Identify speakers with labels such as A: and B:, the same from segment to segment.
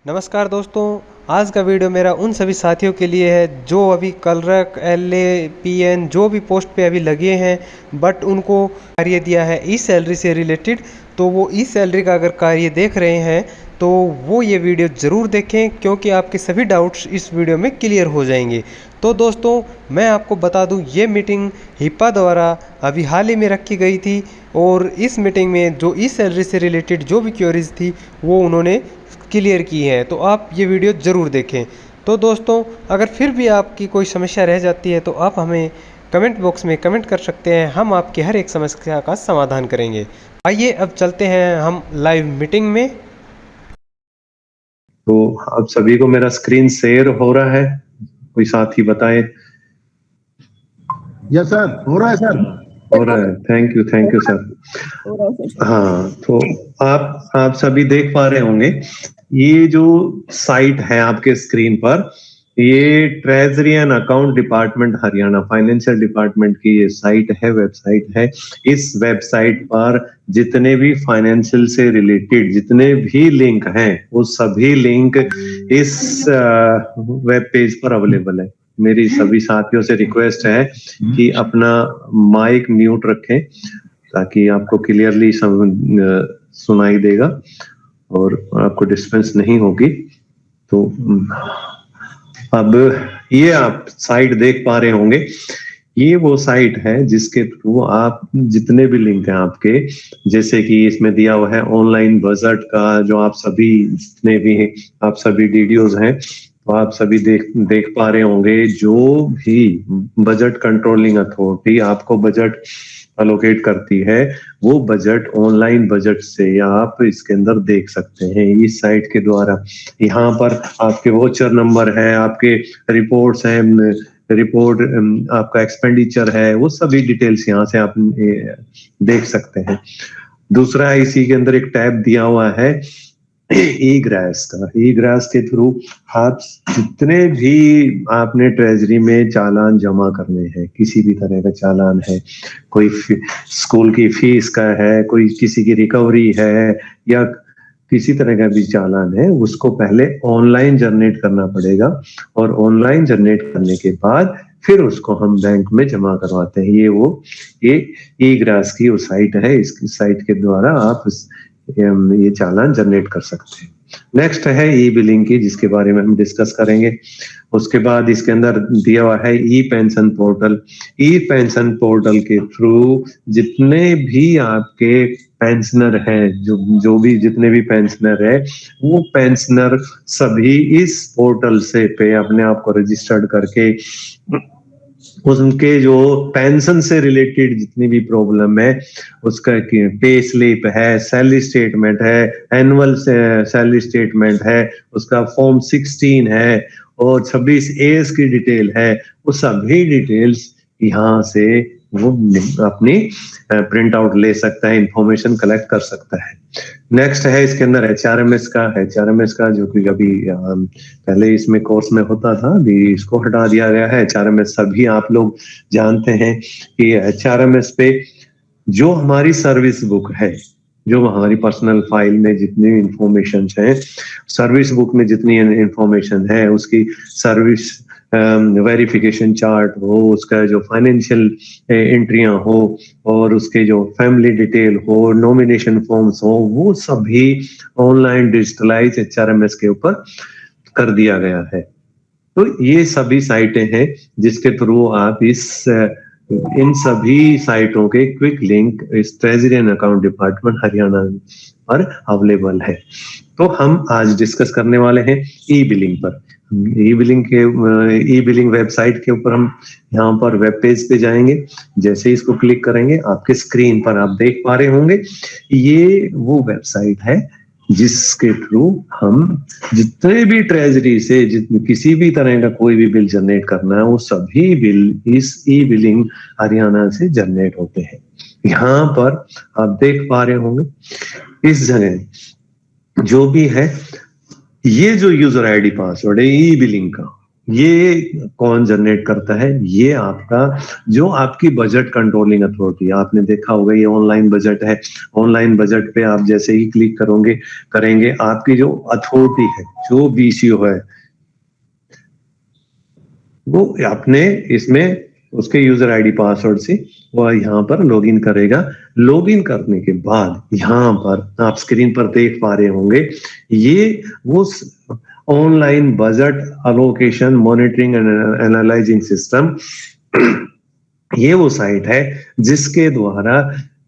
A: नमस्कार दोस्तों। आज का वीडियो मेरा उन सभी साथियों के लिए है जो अभी कलरक एलए पीएन जो भी पोस्ट पे अभी लगे हैं, बट उनको कार्य दिया है ई सैलरी से रिलेटेड। तो वो ई सैलरी का अगर कार्य देख रहे हैं तो वो ये वीडियो ज़रूर देखें, क्योंकि आपके सभी डाउट्स इस वीडियो में क्लियर हो जाएंगे। तो दोस्तों, मैं आपको बता दूं, ये मीटिंग हिप्पा द्वारा अभी हाल ही में रखी गई थी और इस मीटिंग में जो ई सैलरी से रिलेटेड जो भी क्वेरीज थी वो उन्होंने क्लियर की है। तो आप ये वीडियो ज़रूर देखें। तो दोस्तों, अगर फिर भी आपकी कोई समस्या रह जाती है तो आप हमें कमेंट बॉक्स में कमेंट कर सकते हैं, हम आपकी हर एक समस्या का समाधान करेंगे। आइए अब चलते हैं हम लाइव मीटिंग में।
B: तो आप सभी को मेरा स्क्रीन शेयर हो रहा है? कोई साथी बताए।
C: यस सर, हो रहा है सर।
B: हो रहा है, थैंक यू सर। हाँ, तो आप सभी देख पा रहे होंगे, ये जो साइट है आपके स्क्रीन पर, ये treasury and account department Haryana financial department की ये साइट है, वेबसाइट है। इस वेबसाइट पर जितने भी फाइनेंशियल से रिलेटेड जितने भी लिंक हैं वो सभी लिंक इस वेब पेज पर अवेलेबल है। मेरी सभी साथियों से रिक्वेस्ट है कि अपना माइक म्यूट रखें ताकि आपको क्लियरली सुनाई देगा और आपको डिस्टर्बेंस नहीं होगी। तो अब ये आप साइट देख पा रहे होंगे, ये वो साइट है जिसके थ्रू आप जितने भी लिंक हैं आपके, जैसे कि इसमें दिया हुआ है ऑनलाइन बजट का, जो आप सभी जितने भी हैं, आप सभी वीडियोज हैं, तो आप सभी देख पा रहे होंगे। जो भी बजट कंट्रोलिंग अथॉरिटी आपको बजट अलोकेट करती है, वो बजट ऑनलाइन बजट से आप इसके अंदर देख सकते हैं इस साइट के द्वारा। यहाँ पर आपके वोचर नंबर है, आपके रिपोर्ट्स हैं, रिपोर्ट आपका एक्सपेंडिचर है, वो सभी डिटेल्स यहाँ से आप देख सकते हैं। दूसरा, इसी के अंदर एक टैब दिया हुआ है ई ग्रास का। ई ग्रास के थ्रू आप जितने भी आपने ट्रेजरी में चालान जमा करने हैं, किसी भी तरह का चालान है, कोई स्कूल की फीस का है, कोई किसी की रिकवरी है, या किसी तरह का भी चालान है, उसको पहले ऑनलाइन जनरेट करना पड़ेगा और ऑनलाइन जनरेट करने के बाद फिर उसको हम बैंक में जमा करवाते हैं। ये ई ग्रास की वो साइट है, इस साइट के द्वारा आप ये चालान जनरेट कर सकते हैं। नेक्स्ट है ई बिलिंग की, जिसके बारे में हम डिस्कस करेंगे। उसके बाद इसके अंदर दिया हुआ है ई पेंशन पोर्टल। ई पेंशन पोर्टल के थ्रू जितने भी आपके पेंशनर हैं, जो भी जितने भी पेंशनर है, वो पेंशनर सभी इस पोर्टल से पे अपने आप को रजिस्टर्ड करके उनके जो पेंशन से रिलेटेड जितनी भी प्रॉब्लम है, उसका पे स्लिप है, सैलरी स्टेटमेंट है, एनुअल सैलरी स्टेटमेंट है, उसका फॉर्म 16 है और 26 एस की डिटेल है, वो सभी डिटेल्स यहाँ से वो अपनी प्रिंट आउट ले सकता है, इंफॉर्मेशन कलेक्ट कर सकता है। नेक्स्ट है इसके अंदर एचआरएमएस का जो कि अभी पहले इसमें कोर्स में होता था, अभी इसको हटा दिया गया है। एचआरएमएस सभी आप लोग जानते हैं कि एचआरएमएस पे जो हमारी सर्विस बुक है, जो हमारी पर्सनल फाइल में जितनी इंफॉर्मेशन है, सर्विस बुक में जितनी इंफॉर्मेशन है, उसकी सर्विस वेरिफिकेशन चार्ट हो, उसका जो फाइनेंशियल एंट्रियां हो और उसके जो फैमिली डिटेल हो, नॉमिनेशन फॉर्म्स हो, वो सभी ऑनलाइन डिजिटलाइज एचआरएमएस के ऊपर कर दिया गया है। तो ये सभी साइटें हैं जिसके थ्रू आप इन सभी साइटों के क्विक लिंक इस treasury and account department Haryana पर अवेलेबल है। तो हम आज डिस्कस करने वाले हैं ई बिलिंग पर। ई बिलिंग वेबसाइट के ऊपर हम यहाँ पर वेब पेज पे जाएंगे। जैसे इसको क्लिक करेंगे, आपके स्क्रीन पर आप देख पा रहे होंगे, ये वो वेबसाइट है जिसके थ्रू हम जितने भी ट्रेजरी से किसी भी तरह का कोई भी बिल जनरेट करना है, वो सभी बिल इस ई बिलिंग हरियाणा से जनरेट होते हैं। यहाँ पर आप देख पा रहे होंगे, इस जगह जो भी है, ये जो यूजर आईडी पासवर्ड है ई बिलिंग का, ये कौन जनरेट करता है? ये आपका जो आपकी बजट कंट्रोलिंग अथॉरिटी, आपने देखा होगा ये ऑनलाइन बजट है। ऑनलाइन बजट पे आप जैसे ही क्लिक करेंगे आपकी जो अथॉरिटी है, जो बीसीओ है, वो अपने इसमें उसके यूजर आईडी पासवर्ड से वह यहाँ पर लॉगिन करेगा। लॉगिन करने के बाद यहाँ पर आप स्क्रीन पर देख पा रहे होंगे, ये वो online budget allocation monitoring and analysing system, ये वो साइट है जिसके द्वारा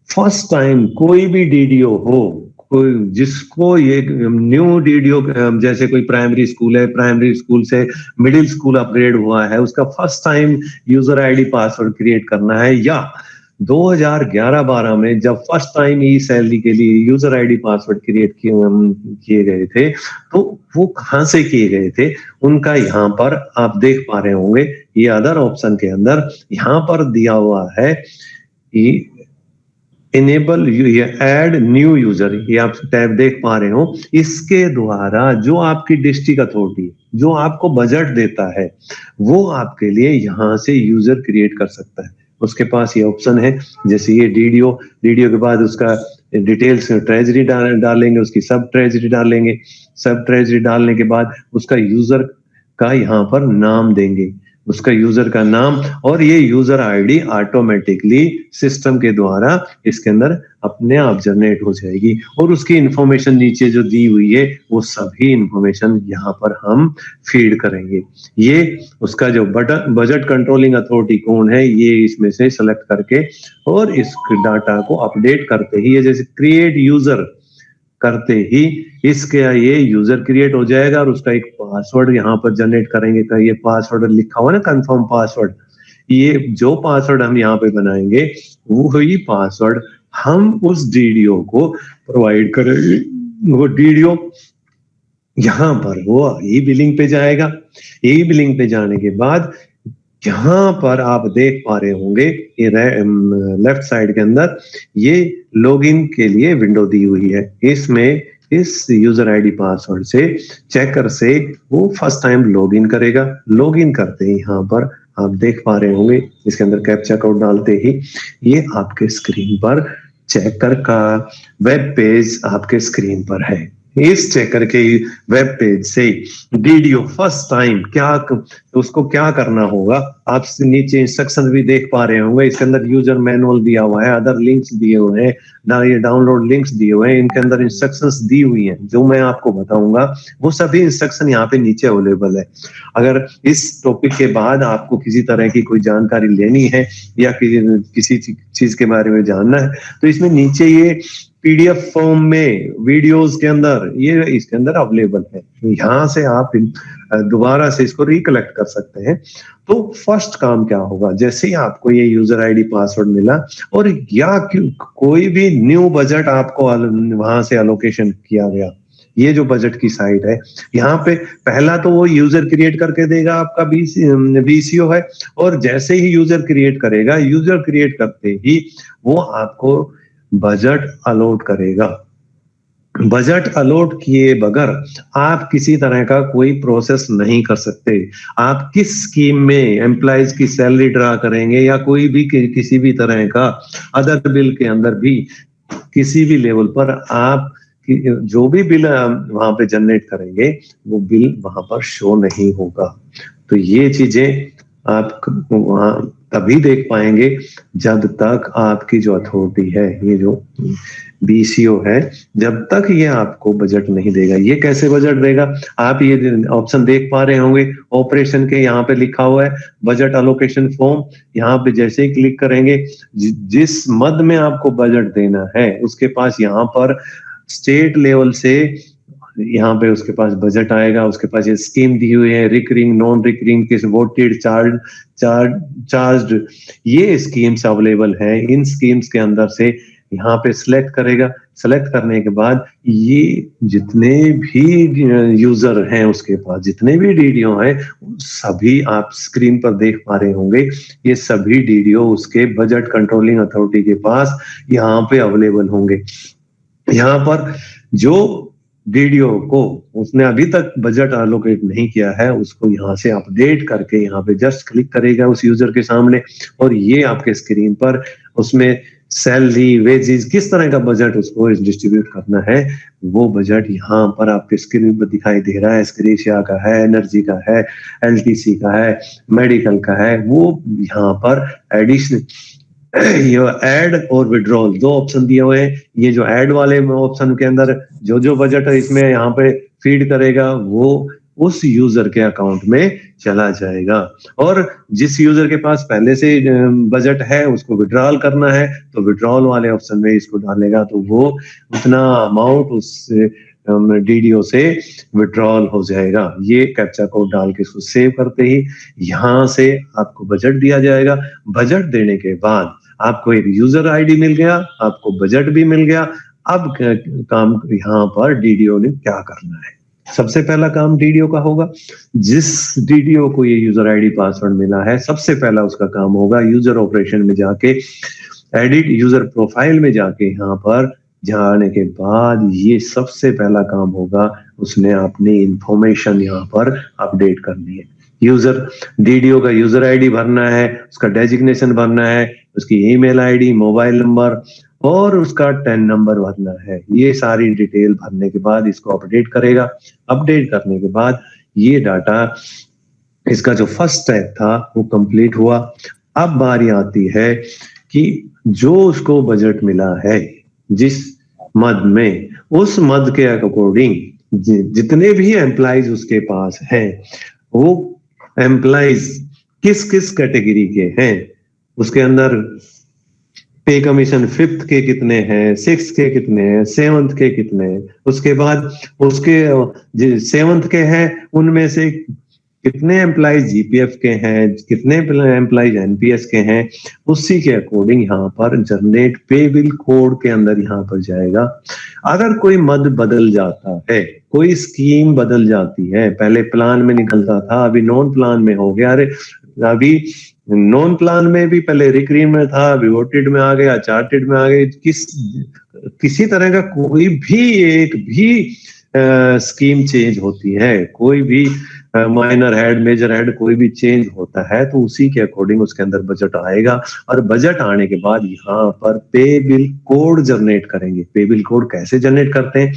B: फर्स्ट टाइम कोई भी डीडीओ हो, कोई जिसको ये न्यू डीडीओ, जैसे कोई प्राइमरी स्कूल है, प्राइमरी स्कूल से मिडिल स्कूल अपग्रेड हुआ है, उसका first time user ID password create करना है, या 2011-12 में जब फर्स्ट टाइम ई सैलरी के लिए यूजर आईडी पासवर्ड क्रिएट किए गए थे, तो वो कहाँ से किए गए थे उनका यहाँ पर आप देख पा रहे होंगे। ये अदर ऑप्शन के अंदर यहाँ पर दिया हुआ है इनेबल ऐड न्यू यूजर, ये आप टैब देख पा रहे हो। इसके द्वारा जो आपकी डिस्ट्रिक्ट अथॉरिटी जो आपको बजट देता है, वो आपके लिए यहाँ से यूजर क्रिएट कर सकता है। उसके पास ये ऑप्शन है, जैसे ये डीडीओ के बाद उसका डिटेल्स ट्रेजरी डालेंगे, उसकी सब ट्रेजरी डालेंगे, सब ट्रेजरी डालने के बाद उसका यूजर का यहाँ पर नाम देंगे, उसका यूजर का नाम, और ये यूजर आईडी ऑटोमेटिकली सिस्टम के द्वारा इसके अंदर अपने आप जनरेट हो जाएगी, और उसकी इंफॉर्मेशन नीचे जो दी हुई है वो सभी इंफॉर्मेशन यहाँ पर हम फीड करेंगे। ये उसका जो बजट कंट्रोलिंग अथॉरिटी कौन है, ये इसमें से सेलेक्ट करके और इस डाटा को अपडेट करते ही, ये जैसे क्रिएट यूजर करते ही इसके ये यूजर क्रिएट हो जाएगा, और उसका एक पासवर्ड यहाँ पर जनरेट करेंगे। का ये पासवर्ड लिखा हुआ ना, कंफर्म पासवर्ड, ये जो पासवर्ड हम यहाँ पे बनाएंगे वो ही पासवर्ड हम उस डीडीओ को प्रोवाइड करेंगे। वो डीडीओ यहाँ पर वो ई बिलिंग पे जाएगा। ई बिलिंग पे जाने के बाद यहाँ पर आप देख पा रहे होंगे ये लेफ्ट साइड के अंदर ये लॉगिन के लिए विंडो दी हुई है। इसमें इस यूजर आईडी पासवर्ड से चेकर से वो फर्स्ट टाइम लॉगिन करेगा। लॉगिन करते ही यहाँ पर आप देख पा रहे होंगे, इसके अंदर कैप्चा कोड डालते ही ये आपके स्क्रीन पर चेकर का वेब पेज आपके स्क्रीन पर है। इस चेकर के वेब पेज से डीडीओ फर्स्ट टाइम उसको क्या करना होगा, आप नीचे इंस्ट्रक्शन भी देख पा रहे होंगे। इसके अंदर यूजर मैनुअल दिया हुआ है, अदर लिंक्स दिए हुए हैं, ये डाउनलोड लिंक्स दिए हुए हैं, इनके अंदर इंस्ट्रक्शंस दी हुई हैं। जो मैं आपको बताऊंगा वो सभी इंस्ट्रक्शन यहाँ पे नीचे अवेलेबल है। अगर इस टॉपिक के बाद आपको किसी तरह की कोई जानकारी लेनी है या किसी चीज के बारे में जानना है, तो इसमें नीचे ये पीडीएफ फॉर्म में वीडियोस के अंदर ये इसके अंदर अवेलेबल है। यहाँ से आप दोबारा से इसको रिकलेक्ट कर सकते हैं। तो फर्स्ट काम क्या होगा, जैसे ही आपको ये यूजर आईडी पासवर्ड मिला और या कोई भी न्यू बजट आपको वहां से अलोकेशन किया गया, ये जो बजट की साइट है, यहाँ पे पहला तो वो यूजर क्रिएट करके देगा, आपका बीसीओ है, और जैसे ही यूजर क्रिएट करेगा, यूजर क्रिएट करते ही वो आपको बजट अलॉट करेगा। बजट अलॉट किए बगैर आप किसी तरह का कोई प्रोसेस नहीं कर सकते। आप किस स्कीम में एम्प्लॉइज की सैलरी ड्रा करेंगे या कोई भी किसी भी तरह का अदर बिल के अंदर भी किसी भी लेवल पर आप जो भी बिल वहां पे जनरेट करेंगे वो बिल वहां पर शो नहीं होगा। तो ये चीजें आप वहां तभी देख पाएंगे जब तक आपकी जो अथॉरिटी है, ये जो बीसीओ है, जब तक ये आपको बजट नहीं देगा। ये कैसे बजट देगा, आप ये ऑप्शन देख पा रहे होंगे ऑपरेशन के, यहाँ पे लिखा हुआ है बजट अलोकेशन फॉर्म। यहाँ पे जैसे ही क्लिक करेंगे, जिस मद में आपको बजट देना है उसके पास यहाँ पर स्टेट लेवल से यहाँ पे उसके पास बजट आएगा। उसके पास ये स्कीम दी हुई है, रिकरिंग, नॉन रिकरिंग, किस वोटेड, चार्ज्ड, ये स्कीम्स अवेलेबल है। इन स्कीम्स के अंदर से यहाँ पे सिलेक्ट करेगा। सिलेक्ट करने के बाद ये जितने भी यूजर हैं उसके पास जितने भी डीडीओ हैं, सभी आप स्क्रीन पर देख पा रहे होंगे, ये सभी डीडीओ उसके बजट कंट्रोलिंग अथॉरिटी के पास यहाँ पे अवेलेबल होंगे। यहाँ पर जो डीडीओ को उसने अभी तक बजट एलोकेट नहीं किया है, उसको यहाँ से अपडेट करके यहाँ पे जस्ट क्लिक करेगा उस यूजर के सामने, और ये आपके स्क्रीन पर उसमें सैलरी, वेजेस, किस तरह का बजट उसको डिस्ट्रीब्यूट करना है, वो बजट यहाँ पर आपके स्क्रीन पर दिखाई दे रहा है। स्क्रेशिया का है, एनर्जी का है, एलटीसी का है, मेडिकल का है, वो यहाँ पर एडिशनल ये ऐड और विड्रॉल दो ऑप्शन दिए हुए हैं। ये जो ऐड वाले ऑप्शन के अंदर जो जो बजट है इसमें यहाँ पे फीड करेगा वो उस यूजर के अकाउंट में चला जाएगा, और जिस यूजर के पास पहले से बजट है उसको विड्रॉल करना है तो विड्रॉल वाले ऑप्शन में इसको डालेगा, तो वो उतना अमाउंट उस डीडीओ से विड्रॉल हो जाएगा। ये कैप्चा कोड डाल के इसको सेव करते ही यहाँ से आपको बजट दिया जाएगा। बजट देने के बाद आपको एक यूजर आईडी मिल गया, आपको बजट भी मिल गया। अब काम यहाँ पर डीडीओ ने क्या करना है? सबसे पहला काम डीडीओ का होगा, जिस डीडीओ को ये यूजर आईडी पासवर्ड मिला है सबसे पहला उसका काम होगा यूजर ऑपरेशन में जाके एडिट यूजर प्रोफाइल में जाके यहाँ पर जाने के बाद ये सबसे पहला काम होगा, उसने अपनी इंफॉर्मेशन यहाँ पर अपडेट करनी है। यूजर डीडीओ का यूजर आईडी भरना है, उसका डेजिग्नेशन भरना है, उसकी ईमेल आईडी, मोबाइल नंबर और उसका 10 नंबर भरना है। ये सारी डिटेल भरने के बाद इसको अपडेट करेगा। अपडेट करने के बाद ये डाटा, इसका जो फर्स्ट स्टेप था वो कंप्लीट हुआ। अब बारी आती है कि जो उसको बजट मिला है जिस मद में, उस मद के अकॉर्डिंग जितने भी एम्प्लॉइज उसके पास हैं वो एम्प्लॉइज किस किस कैटेगरी के हैं, उसके अंदर पे कमीशन 5th के कितने हैं, 6th के कितने हैं, 7th के कितने हैं, उसके बाद उसके 7th के हैं उनमें से कितने एम्प्लॉइज जीपीएफ के हैं, कितने एम्प्लॉइज एनपीएस के हैं, उसी के अकॉर्डिंग यहाँ पर जनरेट पे बिल कोड के अंदर यहाँ पर जाएगा। अगर कोई मद बदल जाता है, कोई स्कीम बदल जाती है, पहले प्लान में निकलता था अभी नॉन प्लान में हो गया, अरे अभी नॉन प्लान में भी पहले रिक्रीम में था अभी वोटेड में आ गया, चार्टेड में आ गए, किसी तरह का कोई भी एक भी स्कीम चेंज होती है, कोई भी माइनर हेड, मेजर हेड कोई भी चेंज होता है तो उसी के अकॉर्डिंग उसके अंदर बजट आएगा। और बजट आने के बाद यहाँ पर पे बिल कोड जनरेट करेंगे। पे बिल कोड कैसे जनरेट करते हैं?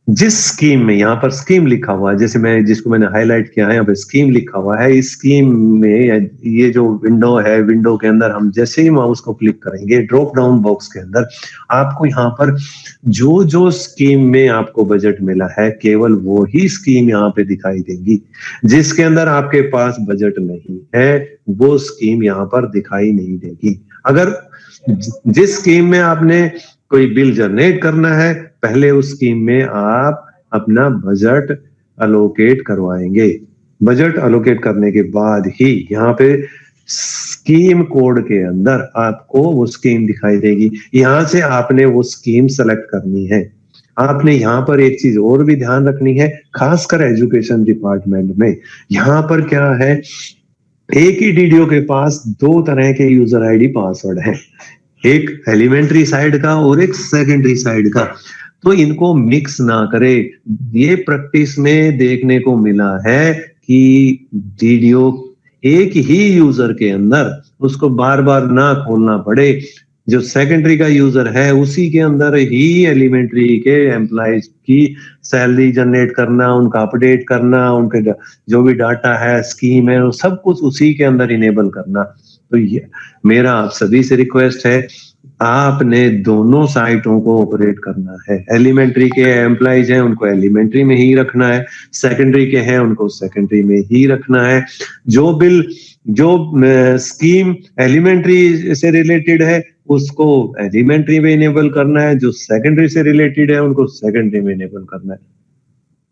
B: जिस स्कीम में, यहाँ पर स्कीम लिखा हुआ है, जैसे मैं जिसको मैंने हाईलाइट किया है यहाँ पे स्कीम लिखा हुआ है, इस स्कीम में ये जो विंडो है, विंडो के अंदर हम जैसे ही माउस को क्लिक करेंगे ड्रॉप डाउन बॉक्स के अंदर आपको यहाँ पर जो जो स्कीम में आपको बजट मिला है केवल वो ही स्कीम यहाँ पे दिखाई देगी। जिसके अंदर आपके पास बजट नहीं है वो स्कीम यहाँ पर दिखाई नहीं देगी। अगर जिस स्कीम में आपने कोई बिल जनरेट करना है पहले उस स्कीम में आप अपना बजट अलोकेट करवाएंगे। बजट अलोकेट करने के बाद ही यहाँ पे स्कीम कोड के अंदर आपको वो स्कीम दिखाई देगी। यहाँ से आपने वो स्कीम सेलेक्ट करनी है। आपने यहाँ पर एक चीज और भी ध्यान रखनी है, खासकर एजुकेशन डिपार्टमेंट में। यहाँ पर क्या है, एक ही डीडीओ के पास दो तरह के यूजर आईडी पासवर्ड है, एक एलिमेंट्री साइड का और एक सेकेंडरी साइड का। तो इनको मिक्स ना करे। ये प्रैक्टिस में देखने को मिला है कि डीडीओ एक ही यूजर के अंदर उसको बार बार ना खोलना पड़े, जो सेकेंडरी का यूजर है उसी के अंदर ही एलिमेंट्री के एम्प्लॉइज की सैलरी जनरेट करना, उनका अपडेट करना, उनके जो भी डाटा है, स्कीम है, सब कुछ उसी के अंदर इनेबल करना। तो ये मेरा आप सभी से रिक्वेस्ट है, आपने दोनों साइटों को ऑपरेट करना है। एलिमेंट्री के एम्प्लॉइज हैं उनको एलिमेंट्री में ही रखना है, सेकेंडरी के हैं उनको सेकेंडरी में ही रखना है। जो बिल, जो स्कीम एलिमेंट्री से रिलेटेड है उसको एलिमेंट्री में इनेबल करना है, जो सेकेंडरी से रिलेटेड है उनको सेकेंडरी में इनेबल करना है।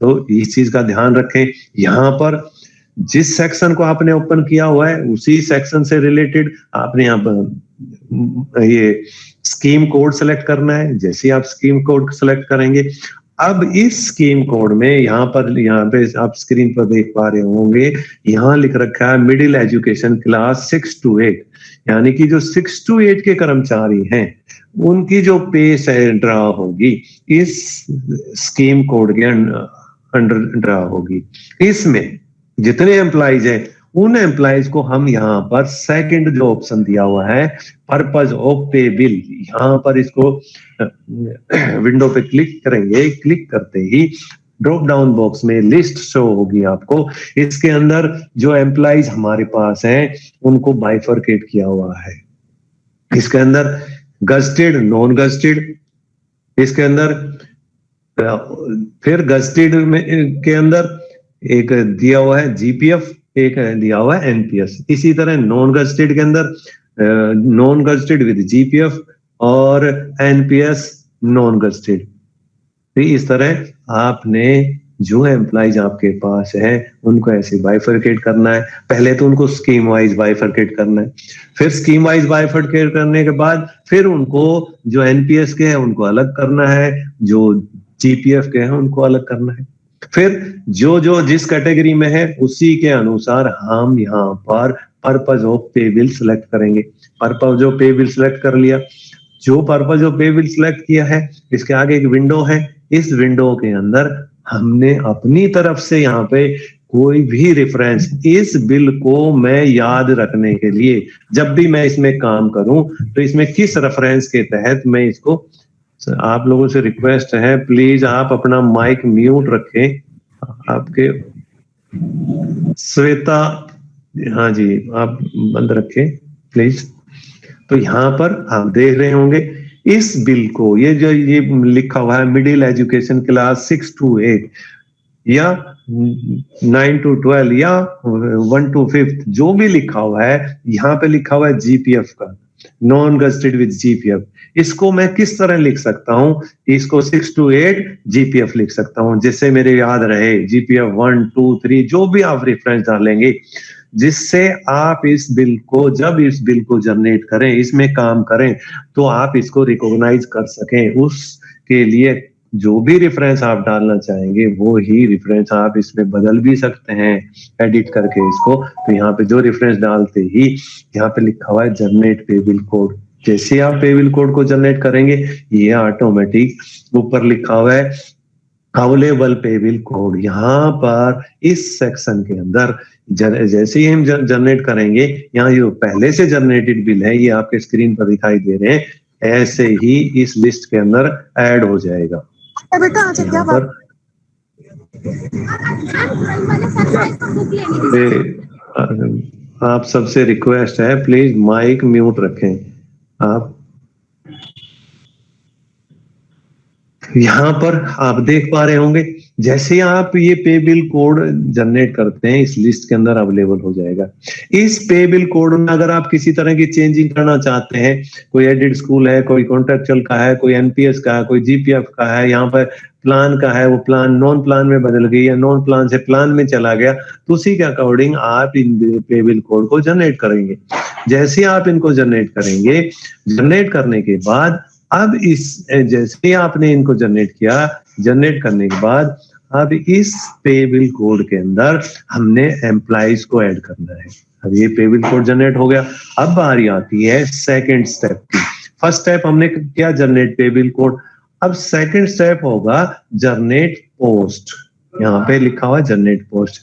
B: तो इस चीज का ध्यान रखें। यहाँ पर जिस सेक्शन को आपने ओपन किया हुआ है उसी सेक्शन से रिलेटेड आपने यहाँ पर ये स्कीम कोड सेलेक्ट करना है। जैसे आप स्कीम कोड सेलेक्ट करेंगे, अब इस स्कीम कोड में यहाँ पे आप स्क्रीन पर देख पा रहे होंगे, यहाँ लिख रखा है मिडिल एजुकेशन क्लास 6 to 8, यानी कि जो 6 to 8 के कर्मचारी हैं उनकी जो पे ड्रा होगी इस स्कीम कोड के अंडर ड्रा होगी। इसमें जितने एम्प्लॉइज हैं उन एम्प्लॉइज को हम यहाँ पर सेकंड जो ऑप्शन दिया हुआ है पर्पज ऑफ पे बिल, यहाँ पर इसको विंडो पे क्लिक करेंगे। क्लिक करते ही ड्रॉप डाउन बॉक्स में लिस्ट शो होगी आपको। इसके अंदर जो एम्प्लॉइज हमारे पास हैं उनको बाइफरकेट किया हुआ है। इसके अंदर गस्टेड, नॉन गस्टेड, इसके अंदर फिर गस्टेड में के अंदर एक दिया हुआ है जीपीएफ, एक दिया हुआ है एनपीएस। इसी तरह नॉन गस्टेड के अंदर नॉन गस्टेड विद जीपीएफ और एनपीएस नॉन गस्टेड। इस तरह आपने जो एम्प्लॉइज आपके पास है उनको ऐसे बाइफरकेट करना है। पहले तो उनको स्कीम वाइज बाइफरकेट करना है, फिर स्कीम वाइज बाइफरकेट करने के बाद फिर उनको जो एनपीएस के हैं उनको अलग करना है, जो जीपीएफ के हैं उनको अलग करना है। फिर जो जो जिस कैटेगरी में है उसी के अनुसार हम यहाँ पर पर्पज ऑफ पे बिल सिलेक्ट करेंगे। पर्पज ऑफ पे बिल सिलेक्ट कर लिया। जो पर्पज ऑफ पे बिल सिलेक्ट किया है इसके आगे एक विंडो है। इस विंडो के अंदर हमने अपनी तरफ से यहाँ पे कोई भी रेफरेंस, इस बिल को मैं याद रखने के लिए जब भी मैं इसमें काम करूं तो इसमें किस रेफरेंस के तहत मैं इसको, आप लोगों से रिक्वेस्ट है प्लीज आप अपना माइक म्यूट रखें। आपके श्वेता, हाँ जी आप बंद रखें प्लीज। तो यहाँ पर आप देख रहे होंगे इस बिल को, ये जो ये लिखा हुआ है मिडिल एजुकेशन क्लास 6 to 8 या 9 to 12 या 1 to 5, जो भी लिखा हुआ है यहाँ पे लिखा हुआ है जीपीएफ का, नॉन गस्टेड विद जीपीएफ। इसको मैं किस तरह लिख सकता हूँ? इसको 6 to 8 जीपीएफ लिख सकता हूँ, जिससे मेरे याद रहे जीपीएफ 1 2 3 जो भी आप रेफरेंस डालेंगे, जिससे आप इस बिल को, जब इस बिल को जनरेट करें, इसमें काम करें, तो आप इसको रिकॉग्नाइज कर सकें। उसके लिए जो भी रेफरेंस आप डालना चाहेंगे वो ही रेफरेंस आप इसमें बदल भी सकते हैं एडिट करके इसको। तो यहाँ पे जो रेफरेंस डालते ही यहाँ पे लिखा हुआ है जनरेट पे बिल कोड। जैसे आप पे बिल कोड को जनरेट करेंगे ये ऑटोमेटिक ऊपर लिखा हुआ है अवेलेबल पे बिल कोड। यहाँ पर इस सेक्शन के अंदर जैसे ही हम जनरेट करेंगे, यहाँ जो पहले से जनरेटेड बिल है ये आपके स्क्रीन पर दिखाई दे रहे हैं, ऐसे ही इस लिस्ट के अंदर ऐड हो जाएगा।
C: बेटा अच्छा क्या बात,
B: आप सबसे रिक्वेस्ट है प्लीज माइक म्यूट रखें। आप यहाँ पर आप देख पा रहे होंगे जैसे आप ये पे बिल कोड जनरेट करते हैं इस लिस्ट के अंदर अवेलेबल हो जाएगा। इस पे बिल कोड में अगर आप किसी तरह की चेंजिंग करना चाहते हैं, कोई एडेड स्कूल है, कोई कॉन्ट्रेक्चुअल का है, कोई एनपीएस का है, कोई जीपीएफ का है, यहाँ पर प्लान का है, वो प्लान नॉन प्लान में बदल गई या नॉन प्लान से प्लान में चला गया, तो उसी के अकॉर्डिंग आप इन पे बिल कोड को जनरेट करेंगे। जैसे आप इनको जनरेट करेंगे, जनरेट करने के बाद अब इस जैसे ही आपने इनको जनरेट किया, जनरेट करने के बाद अब इस पे बिल कोड के अंदर हमने एम्प्लॉइज को ऐड करना है। अब ये पे बिल कोड जनरेट हो गया। अब बारी आती है सेकंड स्टेप की। फर्स्ट स्टेप हमने किया जनरेट पे बिल कोड। अब सेकंड स्टेप होगा जनरेट पोस्ट। यहाँ पे लिखा हुआ जनरेट पोस्ट।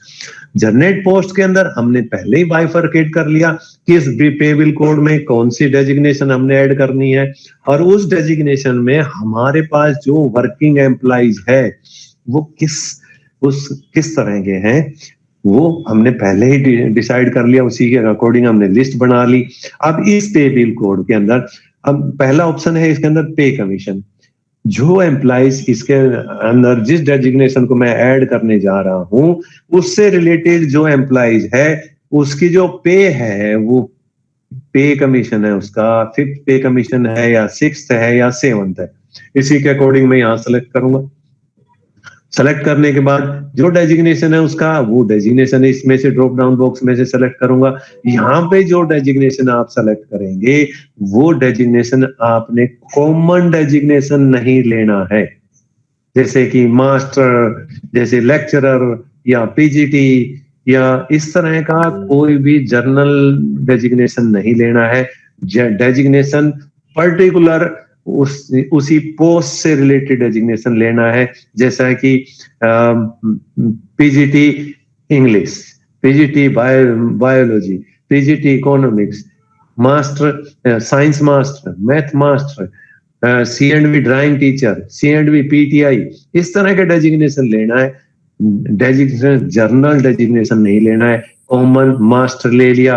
B: जनरेट पोस्ट के अंदर हमने पहले ही बाइफरकेट कर लिया कि इस पे बिल कोड में कौन सी डेजिग्नेशन हमने ऐड करनी है, और उस डेजिग्नेशन में हमारे पास जो वर्किंग एम्प्लॉइज है वो किस तरह के हैं वो हमने पहले ही डिसाइड कर लिया। उसी के अकॉर्डिंग हमने लिस्ट बना ली। अब इस पे बिल कोड के अंदर अब पहला ऑप्शन है इसके अंदर पे कमीशन। जो एम्प्लॉइज इसके अंदर जिस डेजिग्नेशन को मैं ऐड करने जा रहा हूं उससे रिलेटेड जो एम्प्लॉइज है उसकी जो पे है वो पे कमीशन है, उसका 5th पे कमीशन है या 6th है या 7th है, इसी के अकॉर्डिंग मैं यहाँ सेलेक्ट करूंगा। सेलेक्ट करने के बाद जो डेजिग्नेशन है उसका, वो डेजिग्नेशन इसमें से ड्रॉप डाउन बॉक्स में से सेलेक्ट करूंगा। यहाँ पे जो डेजिग्नेशन आप सेलेक्ट करेंगे वो डेजिग्नेशन आपने कॉमन डेजिग्नेशन नहीं लेना है, जैसे कि मास्टर, जैसे लेक्चरर या पीजीटी या इस तरह का कोई भी जर्नल डेजिग्नेशन नहीं लेना है। डेजिग्नेशन पर्टिकुलर उसी पोस्ट से रिलेटेड डेजिग्नेशन लेना है, जैसा कि PGT English, PGT biology, PGT economics, master science master, math master, C&V drawing teacher, C&V PTI, इस तरह के डेजिग्नेशन लेना है। डेजिग्नेशन जर्नल डेजिग्नेशन नहीं लेना है। कॉमन मास्टर ले लिया,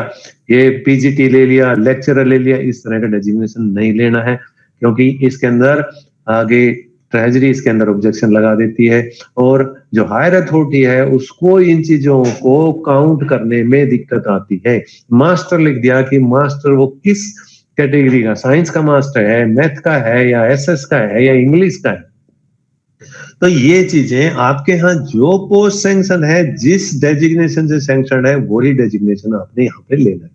B: ये पीजीटी ले लिया, लेक्चरर ले लिया, इस तरह का डेजिग्नेशन नहीं लेना है, क्योंकि इसके अंदर आगे ट्रेजरी इसके अंदर ऑब्जेक्शन लगा देती है, और जो हायर अथॉरिटी है उसको इन चीजों को काउंट करने में दिक्कत आती है। मास्टर लिख दिया कि मास्टर वो किस कैटेगरी का, साइंस का मास्टर है, मैथ का है, या एसएस का है, या इंग्लिश का है। तो ये चीजें आपके यहाँ जो पोस्ट सैंक्शन है, जिस डेजिग्नेशन से सैंक्शन है, वही डेजिग्नेशन आपने यहाँ पे लेना है।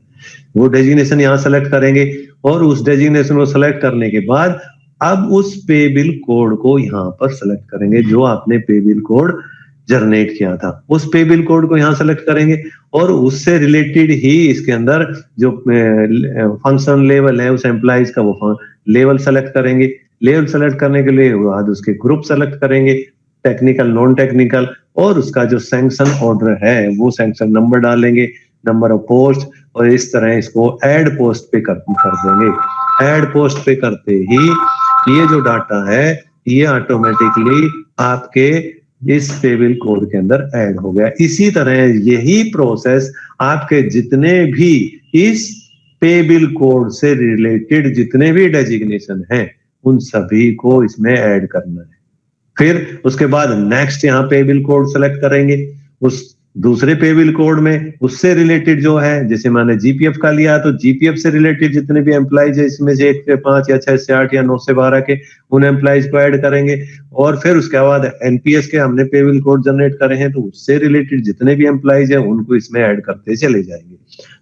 B: वो डेजिग्नेशन यहाँ सेलेक्ट करेंगे, और उस डेजिग्नेशन को सेलेक्ट करने के बाद अब उस पे बिल कोड को यहाँ पर सेलेक्ट करेंगे, जो आपने पे बिल कोड जनरेट किया था, उस पे बिल कोड को यहाँ सेलेक्ट करेंगे, और उससे रिलेटेड ही इसके अंदर जो फंक्शन लेवल है उस एम्प्लॉइज का वो लेवल सेलेक्ट करेंगे। लेवल सेलेक्ट करने के लिए बाद उसके ग्रुप सेलेक्ट करेंगे, टेक्निकल, नॉन टेक्निकल, और उसका जो सैंक्शन ऑर्डर है वो सैंक्शन नंबर डालेंगे, नंबर ऑफ पोस्ट, और इस तरह इसको ऐड पोस्ट पे कर देंगे। ऐड पोस्ट पे करते ही ये जो डाटा है ये ऑटोमेटिकली आपके इस टेबल कोड के अंदर ऐड हो गया। इसी तरह यही प्रोसेस आपके जितने भी इस टेबल कोड से रिलेटेड जितने भी डेजिग्नेशन हैं उन सभी को इसमें ऐड करना है। फिर उसके बाद नेक्स्ट यहाँ पे बिल कोड सेलेक्ट करेंगे, उस दूसरे पे बिल कोड में उससे रिलेटेड जो है, जैसे मैंने जीपीएफ का लिया तो जीपीएफ से रिलेटेड जितने भी एम्प्लॉइज है इसमें से 1 से 5 या 6 से 8 या 9 से 12 के उन एम्प्लॉइज को ऐड करेंगे, और फिर उसके बाद एनपीएस के हमने पे बिल कोड जनरेट करे हैं तो उससे रिलेटेड जितने भी एम्प्लॉइज है उनको इसमें ऐड करते चले जाएंगे।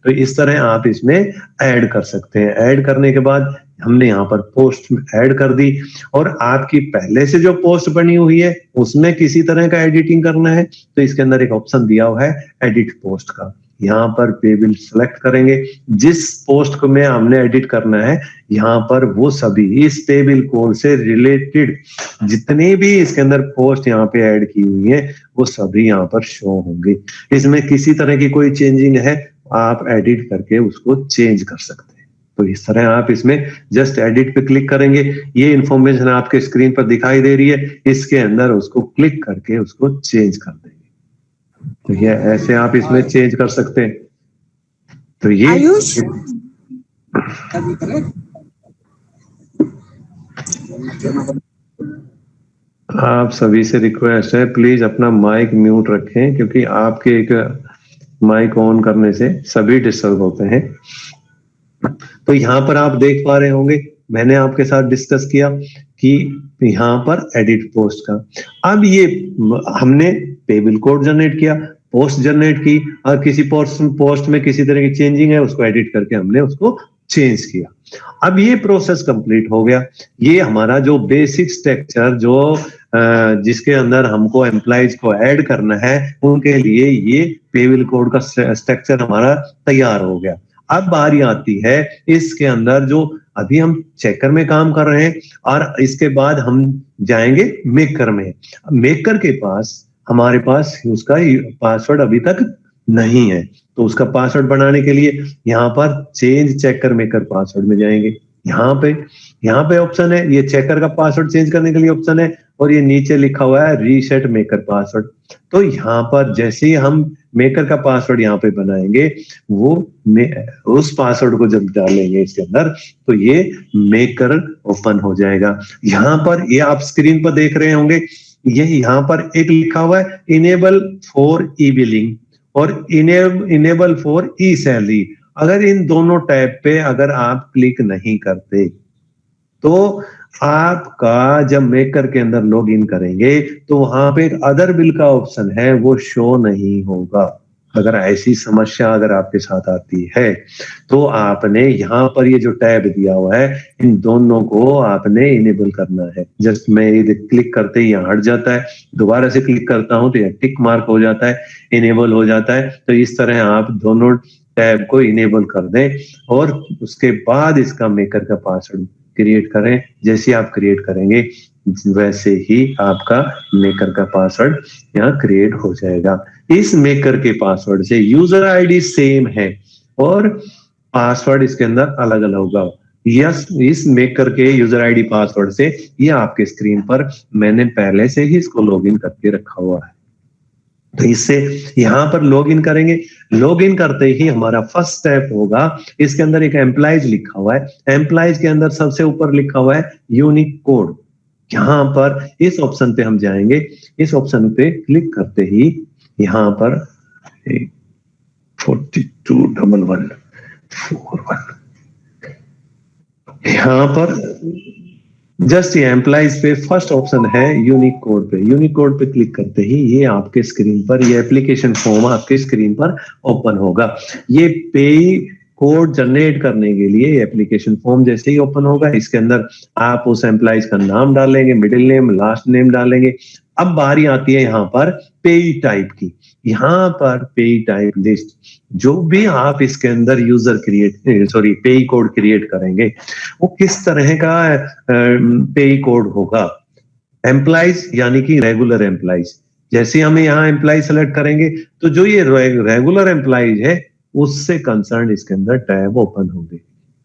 B: तो इस तरह आप इसमें ऐड कर सकते हैं। ऐड करने के बाद हमने यहाँ पर पोस्ट ऐड कर दी, और आपकी पहले से जो पोस्ट बनी हुई है उसमें किसी तरह का एडिटिंग करना है तो इसके अंदर एक ऑप्शन दिया हुआ है एडिट पोस्ट का। यहाँ पर पे बिल सेलेक्ट करेंगे, जिस पोस्ट को में हमने एडिट करना है यहाँ पर वो सभी इस पे बिल कोड से रिलेटेड जितनी भी इसके अंदर पोस्ट यहाँ पे ऐड की हुई है वो सभी यहाँ पर शो होंगे। इसमें किसी तरह की कोई चेंजिंग है आप एडिट करके उसको चेंज कर सकते हैं। तो इस तरह आप इसमें जस्ट एडिट पे क्लिक करेंगे, ये इंफॉर्मेशन आपके स्क्रीन पर दिखाई दे रही है, इसके अंदर उसको क्लिक करके उसको चेंज कर देंगे। तो ये ऐसे आप इसमें चेंज कर सकते हैं। तो ये आप सभी से रिक्वेस्ट है प्लीज अपना माइक म्यूट रखें, क्योंकि आपके एक माइक ऑन करने से सभी डिस्टर्ब होते हैं। तो यहाँ पर आप देख पा रहे होंगे मैंने आपके साथ डिस्कस किया कि यहाँ पर एडिट पोस्ट का, अब ये हमने पे बिल कोड जनरेट किया, पोस्ट जनरेट की, और किसी पोस्ट में किसी तरह की चेंजिंग है उसको एडिट करके हमने उसको चेंज किया। अब ये प्रोसेस कंप्लीट हो गया। ये हमारा जो बेसिक स्ट्रक्चर जो जिसके अंदर हमको एम्प्लॉइज को ऐड करना है उनके लिए ये पे बिल कोड का स्ट्रक्चर हमारा तैयार हो गया। अब बारी आती है इसके अंदर जो अभी हम चेकर में काम कर रहे हैं, और इसके बाद हम जाएंगे मेकर में। मेकर के पास हमारे पास उसका पासवर्ड अभी तक नहीं है, तो उसका पासवर्ड बनाने के लिए यहाँ पर चेंज चेकर मेकर पासवर्ड में जाएंगे। यहाँ पे ऑप्शन है, ये चेकर का पासवर्ड चेंज करने के लिए ऑप्शन है, और ये नीचे लिखा हुआ है रीसेट मेकर पासवर्ड। तो यहाँ पर जैसे ही हम मेकर का पासवर्ड यहाँ पे बनाएंगे वो उस पासवर्ड को जब डालेंगे इसके अंदर तो ये मेकर ओपन हो जाएगा। यहाँ पर ये आप स्क्रीन पर देख रहे होंगे, ये यहाँ पर एक लिखा हुआ है इनेबल फॉर ई बिलिंग और इनेबल फॉर ई सैलरी। अगर इन दोनों टैब पे अगर आप क्लिक नहीं करते तो आपका जब मेकर के अंदर लॉग इन करेंगे तो वहां पे एक अदर बिल का ऑप्शन है वो शो नहीं होगा। अगर ऐसी समस्या अगर आपके साथ आती है तो आपने यहाँ पर ये जो टैब दिया हुआ है इन दोनों को आपने इनेबल करना है। जस्ट मैं ये क्लिक करते ही यहाँ हट जाता है, दोबारा से क्लिक करता हूं तो यह टिक मार्क हो जाता है, इनेबल हो जाता है। तो इस तरह आप दोनों टैब को इनेबल कर दें और उसके बाद इसका मेकर का पासवर्ड क्रिएट करें। जैसे आप क्रिएट करेंगे वैसे ही आपका मेकर का पासवर्ड यहाँ क्रिएट हो जाएगा। इस मेकर के पासवर्ड से यूजर आईडी सेम है और पासवर्ड इसके अंदर अलग अलग होगा। यस, इस मेकर के यूजर आईडी पासवर्ड से ये आपके स्क्रीन पर मैंने पहले से ही इसको लॉगिन करके रखा हुआ है। तो इससे यहाँ पर लॉगिन करेंगे। लॉगिन करते ही हमारा फर्स्ट स्टेप होगा, इसके अंदर एक एम्प्लॉइज लिखा हुआ है। एम्प्लॉइज के अंदर सबसे ऊपर लिखा हुआ है यूनिक कोड। यहाँ पर इस ऑप्शन पे हम जाएंगे। इस ऑप्शन पे क्लिक करते ही यहाँ पर 421141 यहाँ पर जस्ट ये एम्प्लॉइज पे फर्स्ट ऑप्शन है यूनिक कोड पे। यूनिक कोड पे क्लिक करते ही ये आपके स्क्रीन पर ये एप्लीकेशन फॉर्म आपके स्क्रीन पर ओपन होगा। ये पे कोड जनरेट करने के लिए एप्लीकेशन फॉर्म जैसे ही ओपन होगा, इसके अंदर आप उस एम्प्लॉइज का नाम डालेंगे, मिडिल नेम, लास्ट नेम डालेंगे। अब बारी आती है यहाँ पर पे टाइप की। यहाँ पर पे टाइप लिस्ट जो भी आप इसके अंदर यूजर पे कोड क्रिएट करेंगे वो किस तरह का पे कोड होगा। एम्प्लॉइज यानी कि रेगुलर एम्प्लॉइज। जैसे हमें यहाँ एम्प्लॉय सेलेक्ट करेंगे तो जो ये रेगुलर एम्प्लॉइज है उससे कंसर्न इसके अंदर टैब ओपन होंगे।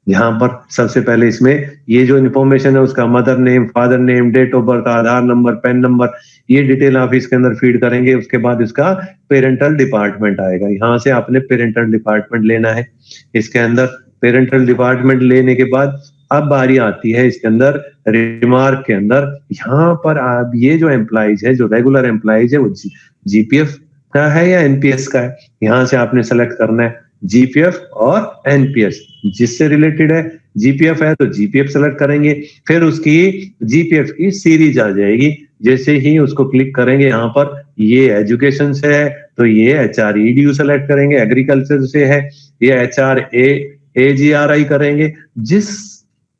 B: यहाँ पर सबसे पहले इसमें ये जो इन्फॉर्मेशन है उसका mother name, father name, date of birth, Aadhaar number, PAN number, ये डिटेल आप इसके अंदर फीड करेंगे। उसके बाद इसका पेरेंटल डिपार्टमेंट आएगा। यहाँ से आपने पेरेंटल डिपार्टमेंट लेना है। इसके अंदर पेरेंटल डिपार्टमेंट लेने के बाद अब बारी आती है इसके अंदर रिमार्क के अंदर। यहाँ पर आप ये जो एम्प्लॉइज है, जो रेगुलर एम्प्लॉइज है, वो जीपीएफ का है या एनपीएस का है, यहाँ से आपने सेलेक्ट करना है जीपीएफ और एनपीएस। जिससे रिलेटेड है जीपीएफ है तो जीपीएफ सेलेक्ट करेंगे। फिर उसकी जीपीएफ की सीरीज आ जाएगी। जैसे ही उसको क्लिक करेंगे यहाँ पर ये एजुकेशन से है तो ये HREDU सेलेक्ट करेंगे। एग्रीकल्चर से है ये HRAGRI करेंगे। जिस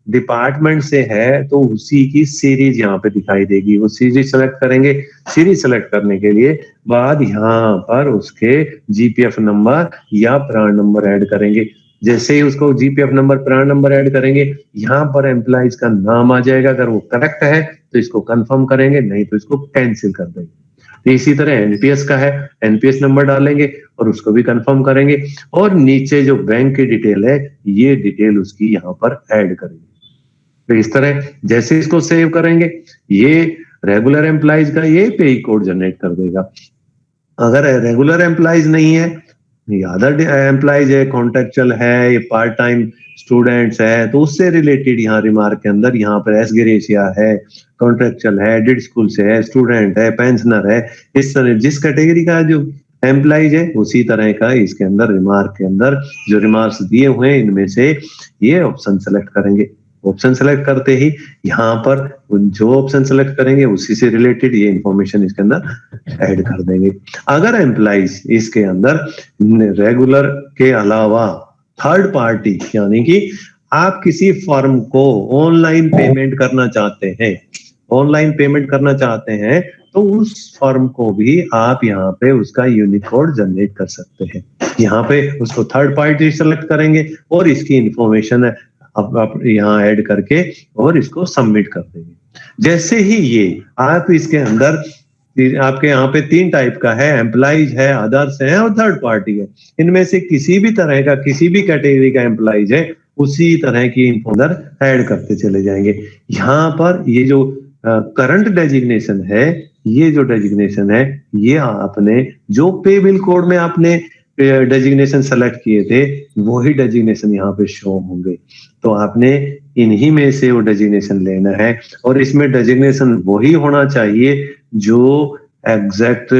B: डिपार्टमेंट से है तो उसी की सीरीज यहाँ पे दिखाई देगी, वो सीरीज सेलेक्ट करेंगे। सीरीज सेलेक्ट करने के लिए बाद यहाँ पर उसके जीपीएफ नंबर या प्राण नंबर ऐड करेंगे। जैसे ही उसको जीपीएफ नंबर, प्राण नंबर ऐड करेंगे यहाँ पर एम्प्लॉइज का नाम आ जाएगा। अगर वो करेक्ट है तो इसको कंफर्म करेंगे, नहीं तो इसको कैंसिल कर देंगे। तो इसी तरह एनपीएस का है, एनपीएस नंबर डालेंगे और उसको भी कंफर्म करेंगे। और नीचे जो बैंक की डिटेल है ये डिटेल उसकी यहाँ पर ऐड करेंगे। तो इस तरह जैसे इसको सेव करेंगे ये रेगुलर एम्प्लॉइज का ये पे कोड जनरेट कर देगा। अगर रेगुलर एम्प्लॉइज नहीं है, अदर एम्प्लॉइज है, कॉन्ट्रेक्चुअल है, ये पार्ट टाइम स्टूडेंट्स है, तो उससे रिलेटेड यहाँ रिमार्क के अंदर यहाँ पर एस ग्रेशिया है, कॉन्ट्रेक्चुअल है, डिड स्कूल से है, स्टूडेंट है, पेंशनर है, इस तरह जिस कैटेगरी का जो एम्प्लॉइज है उसी तरह का इसके अंदर रिमार्क के अंदर जो रिमार्क्स दिए हुए हैं इनमें से ये ऑप्शन सेलेक्ट करेंगे। ऑप्शन सेलेक्ट करते ही यहाँ पर जो ऑप्शन सेलेक्ट करेंगे उसी से रिलेटेड ये इंफॉर्मेशन इसके अंदर ऐड कर देंगे। अगर एम्प्लॉइज इसके अंदर रेगुलर के अलावा थर्ड पार्टी यानी कि आप किसी फर्म को ऑनलाइन पेमेंट करना चाहते हैं, ऑनलाइन पेमेंट करना चाहते हैं तो उस फर्म को भी आप यहाँ पे उसका यूनिक कोड जनरेट कर सकते हैं। यहाँ पे उसको थर्ड पार्टी सेलेक्ट करेंगे और इसकी इंफॉर्मेशन अब यहाँ ऐड करके और इसको सबमिट कर देंगे। जैसे ही ये आप इसके अंदर आपके यहाँ पे 3 टाइप का है, एम्प्लॉइज है, अदर्स है और थर्ड पार्टी है। इनमें से किसी भी तरह का, किसी भी कैटेगरी का एम्प्लॉइज है उसी तरह की इन्फो अंदर ऐड करते चले जाएंगे। यहाँ पर ये जो करंट डेजिग्नेशन है, ये जो डेजिग्नेशन है ये आपने जो पे बिल कोड में आपने डेजिग्नेशन सेलेक्ट किए थे वही डेजिग्नेशन यहाँ पे शो होंगे। तो आपने इन्हीं में से वो डेजिग्नेशन लेना है और इसमें डेजिग्नेशन वही होना चाहिए जो एग्जैक्ट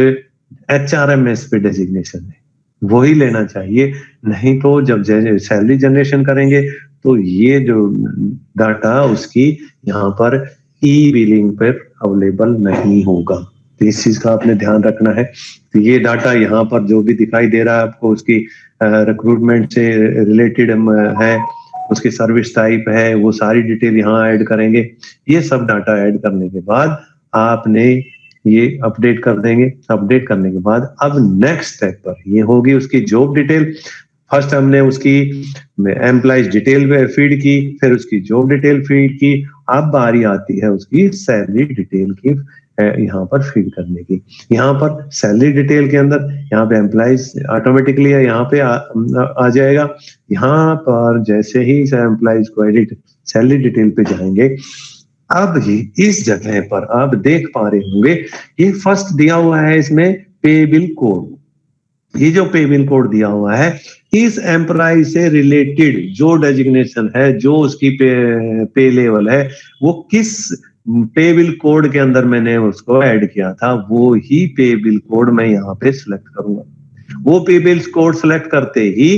B: HRMS पे डेजिग्नेशन है, वही लेना चाहिए। नहीं तो जब सैलरी जनरेशन करेंगे तो ये जो डाटा उसकी यहाँ पर ई बिलिंग पर अवेलेबल नहीं होगा। तो इस चीज का आपने ध्यान रखना है। तो ये डाटा यहाँ पर जो भी दिखाई दे रहा है आपको उसकी रिक्रूटमेंट से रिलेटेड है, उसकी सर्विस टाइप है, वो सारी डिटेल यहाँ ऐड करेंगे। ये सब डाटा ऐड करने के बाद आपने ये अपडेट कर देंगे। अपडेट करने के बाद अब नेक्स्ट स्टेप पर ये होगी उसकी जॉब डिटेल। फर्स्ट हमने उसकी एम्प्लॉइज डिटेल फीड की, फिर उसकी जॉब डिटेल फीड की, अब बारी आती है उसकी सैलरी डिटेल की यहाँ पर फीड करने की। यहाँ पर सैलरी डिटेल के अंदर यहाँ पे एम्प्लॉइज ऑटोमेटिकली यहाँ पे आ जाएगा। यहाँ पर जैसे ही एम्प्लॉइज को एडिट सैलरी डिटेल पे जाएंगे, अब ही इस जगह पर आप देख पा रहे होंगे ये फर्स्ट दिया हुआ है इसमें पेबिल कोड। ये जो पेबिल कोड दिया हुआ है इस एम्प्लॉय से रिलेटेड जो डेजिग्नेशन है, जो उसकी पे लेवल है, वो किस पेबिल कोड के अंदर मैंने उसको ऐड किया था, वो ही पेबिल कोड मैं यहाँ पे सिलेक्ट करूंगा। वो पेबिल कोड सिलेक्ट करते ही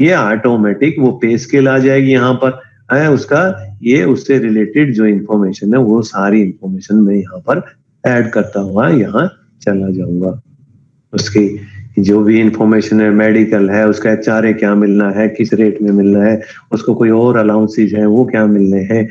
B: ये ऑटोमेटिक वो पे स्केल आ जाएगी यहाँ पर है उसका, ये उससे रिलेटेड जो इंफॉर्मेशन है वो सारी इंफॉर्मेशन मैं यहाँ पर ऐड करता हुआ यहाँ चला जाऊंगा। उसकी जो भी इंफॉर्मेशन है, मेडिकल है, उसका HRA क्या मिलना है, किस रेट में मिलना है, उसको कोई और अलाउंसेज है वो क्या मिलने हैं,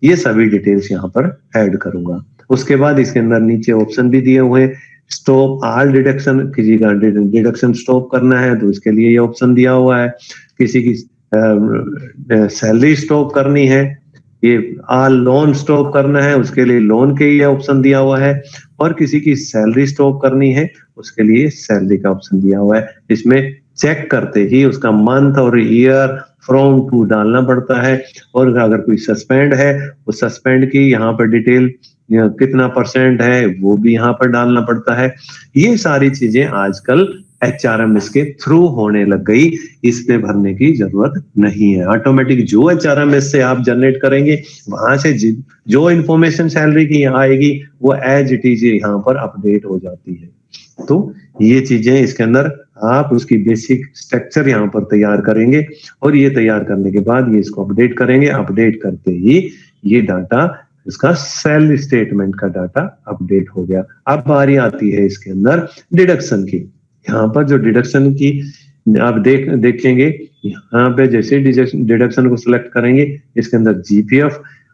B: ये सभी डिटेल्स यहाँ पर ऐड करूंगा। उसके बाद इसके अंदर नीचे ऑप्शन भी दिए हुए हैं, स्टॉप ऑल डिडक्शन, किसी का डिडक्शन स्टॉप करना है तो इसके लिए ये ऑप्शन दिया हुआ है। किसी की सैलरी स्टॉप करनी है, ये ऑल लोन स्टॉप करना है, उसके लिए लोन के लिए ऑप्शन दिया हुआ है। और किसी की सैलरी स्टॉप करनी है उसके लिए सैलरी का ऑप्शन दिया हुआ है। इसमें चेक करते ही उसका मंथ और ईयर फ्रॉम टू डालना पड़ता है, और अगर कोई सस्पेंड है वो सस्पेंड की यहाँ पर डिटेल कितना % है वो भी यहाँ पर डालना पड़ता है। ये सारी चीजें आजकल HRMS के थ्रू होने लग गई, इस पे भरने की जरूरत नहीं है। ऑटोमेटिक जो HRMS से आप जनरेट करेंगे वहां से जो इंफॉर्मेशन सैलरी की यहाँ आएगी वो एज इट इज यहाँ पर अपडेट हो जाती है। तो ये चीजें इसके अंदर आप उसकी बेसिक स्ट्रक्चर यहाँ पर तैयार करेंगे, और ये तैयार करने के बाद ये इसको अपडेट करेंगे। अपडेट करते ही ये डाटा, इसका सेल स्टेटमेंट का डाटा अपडेट हो गया। अब बारी आती है इसके अंदर डिडक्शन की। यहाँ पर जो डिडक्शन की आप देखेंगे, यहाँ पे जैसे डिडक्शन को सिलेक्ट करेंगे इसके अंदर GPF,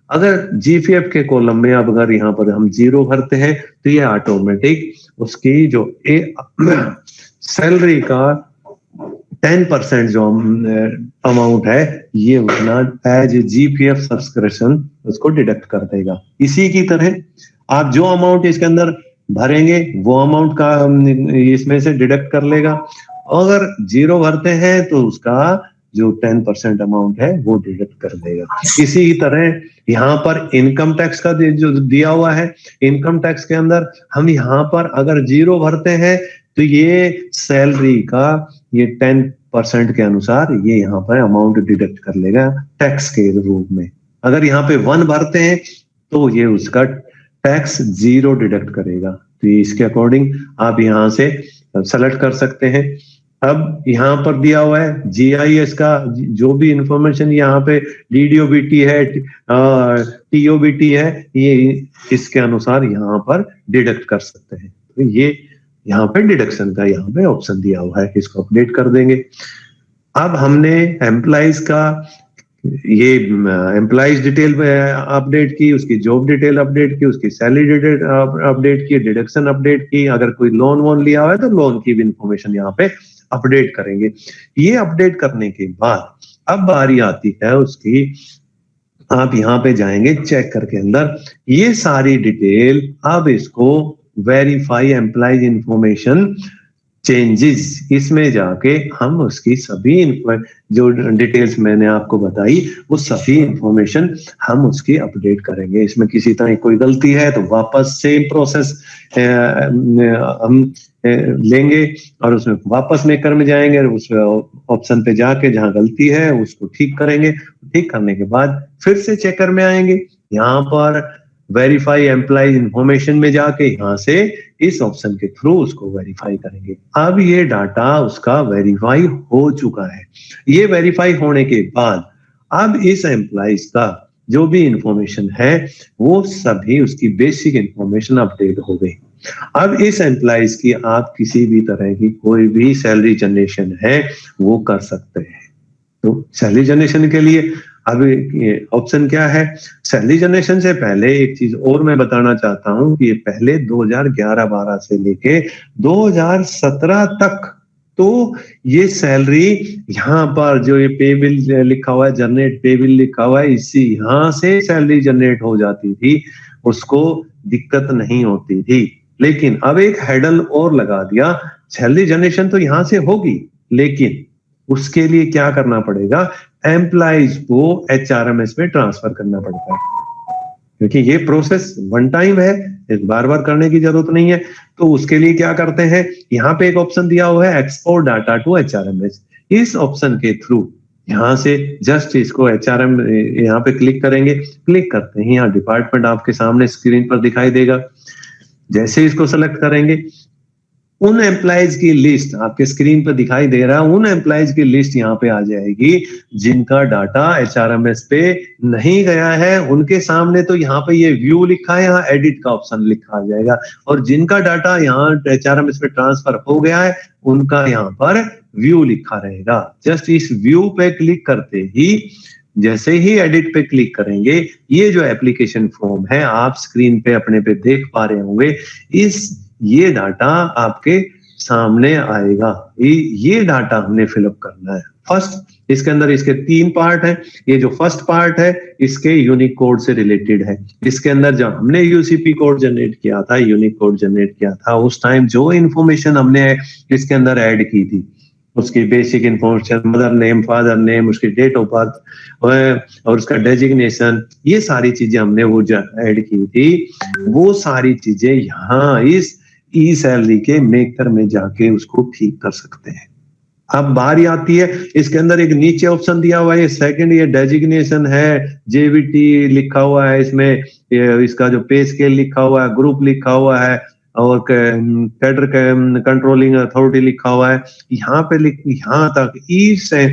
B: अगर GPF के कॉलम में अब अगर यहाँ पर हम 0 भरते हैं तो ये ऑटोमेटिक उसकी जो सैलरी का 10% जो अमाउंट है ये उतना एज GPF सब्सक्रिप्शन उसको डिडक्ट कर देगा। इसी की तरह आप जो अमाउंट इसके अंदर भरेंगे वो अमाउंट का इसमें से डिडक्ट कर लेगा। अगर 0 भरते हैं तो उसका जो 10% अमाउंट है वो डिडक्ट कर देगा। इसी तरह यहाँ पर इनकम टैक्स का जो दिया हुआ है, इनकम टैक्स के अंदर हम यहाँ पर अगर 0 भरते हैं तो ये सैलरी का ये 10% के अनुसार ये यहाँ पर अमाउंट डिडक्ट कर लेगा टैक्स के रूप में। अगर यहाँ पे 1 भरते हैं तो ये उसका टैक्स 0 डिडक्ट करेगा। तो इसके अकॉर्डिंग आप यहाँ से सेलेक्ट कर सकते हैं। अब यहाँ पर दिया हुआ है GIS का जो भी इंफॉर्मेशन यहाँ पे DDOBT है, TOBT है, ये इसके अनुसार यहाँ पर डिडक्ट कर सकते हैं। तो ये यहाँ पे डिडक्शन का यहाँ पे ऑप्शन दिया हुआ है, इसको अपडेट कर देंगे। अब हमने एम्प्लॉइज का ये एम्प्लॉइज डिटेल अपडेट की, उसकी जॉब डिटेल अपडेट की, उसकी सैलरी डिटेल अपडेट की, डिडक्शन अपडेट की, अगर कोई लोन वोन लिया हुआ है तो लोन की भी इंफॉर्मेशन यहाँ पे अपडेट करेंगे। ये अपडेट करने के बाद अब बारी आती है उसकी, आप यहाँ पे जाएंगे चेकर के अंदर, ये सारी डिटेल अब इसको वेरीफाई एम्प्लॉइज इंफॉर्मेशन चेंजेस, इसमें जाके हम उसकी सभी जो डिटेल्स मैंने आपको बताई वो सभी इंफॉर्मेशन हम उसकी अपडेट करेंगे। इसमें किसी तरह कोई गलती है तो वापस सेम प्रोसेस हम लेंगे और उसमें वापस मेकर में जाएंगे, उस ऑप्शन पे जाके जहां गलती है उसको ठीक करेंगे। ठीक करने के बाद फिर से चेकर में आएंगे, यहाँ पर वेरीफाई एम्प्लॉय इंफॉर्मेशन में जाके यहाँ से इस ऑप्शन के थ्रू उसको वेरीफाई करेंगे। अब ये डाटा उसका वेरीफाई हो चुका है। ये वेरीफाई होने के बाद अब इस एम्प्लॉइज का जो भी इंफॉर्मेशन है वो सभी उसकी बेसिक इंफॉर्मेशन अपडेट हो गई। अब इस एम्प्लॉइज की आप किसी भी तरह की कोई भी सैलरी जनरेशन है वो कर सकते हैं। तो सैलरी जनरेशन के लिए अब ऑप्शन क्या है, सैलरी जनरेशन से पहले एक चीज और मैं बताना चाहता हूं कि ये पहले 2011-12 से लेके 2017 तक तो ये सैलरी यहाँ पर जो ये पे बिल लिखा हुआ है, जनरेट पे बिल लिखा हुआ है, इसी यहाँ से सैलरी जनरेट हो जाती थी, उसको दिक्कत नहीं होती थी। लेकिन अब एक हेडल और लगा दिया, सैलरी जनरेशन तो यहाँ से होगी, लेकिन उसके लिए क्या करना पड़ेगा, एम्प्लॉइज को एचआरएमएस में ट्रांसफर करना पड़ता है, क्योंकि ये प्रोसेस वन टाइम है, बार बार करने की जरूरत नहीं है। तो उसके लिए क्या करते हैं, यहाँ पे एक ऑप्शन दिया हुआ है एक्सपोर्ट डाटा टू एचआरएमएस। इस ऑप्शन के थ्रू यहाँ से जस्ट इसको एचआरएम यहाँ पे क्लिक करेंगे, क्लिक करते ही यहाँ डिपार्टमेंट आपके सामने स्क्रीन पर दिखाई देगा। जैसे इसको सेलेक्ट करेंगे, उन एम्प्लॉइज की लिस्ट आपके स्क्रीन पर दिखाई दे रहा है, उन एम्प्लॉइज की लिस्ट यहाँ पे आ जाएगी जिनका डाटा एचआरएमएस पे नहीं गया है। उनके सामने तो यहाँ पे ये व्यू लिखा है, यहाँ एडिट का ऑप्शन लिखा आ जाएगा, और जिनका डाटा यहाँ एचआरएमएस पे ट्रांसफर हो गया है उनका यहाँ पर व्यू लिखा रहेगा। जस्ट इस व्यू पे क्लिक करते ही, जैसे ही एडिट पे क्लिक करेंगे, ये जो एप्लीकेशन फॉर्म है आप स्क्रीन पे अपने पे देख पा रहे होंगे, ये डाटा आपके सामने आएगा। ये डाटा हमने फिलअप करना है। फर्स्ट, इसके अंदर इसके 3 पार्ट हैं। ये जो फर्स्ट पार्ट है इसके यूनिक कोड से रिलेटेड है। इसके अंदर जब हमने यूसीपी कोड जनरेट किया था, यूनिक कोड जनरेट किया था, उस टाइम जो इंफॉर्मेशन हमने इसके अंदर ऐड की थी, उसकी basic information, mother name, father name, उसकी डेट ऑफ बर्थ और उसका डेजिग्नेशन, ये सारी चीजें हमने वो ऐड की थी। वो सारी चीजें यहाँ इस ई सैलरी के मेकर में जाके उसको ठीक कर सकते हैं। अब बारी आती है, इसके अंदर एक नीचे ऑप्शन दिया हुआ है सेकंड, ये डेजिग्नेशन है, जेवीटी लिखा हुआ है, इसमें इसका जो पे स्केल लिखा हुआ है, ग्रुप लिखा हुआ है, और कैडर कंट्रोलिंग अथॉरिटी लिखा हुआ है। यहाँ पे यहाँ तक ई से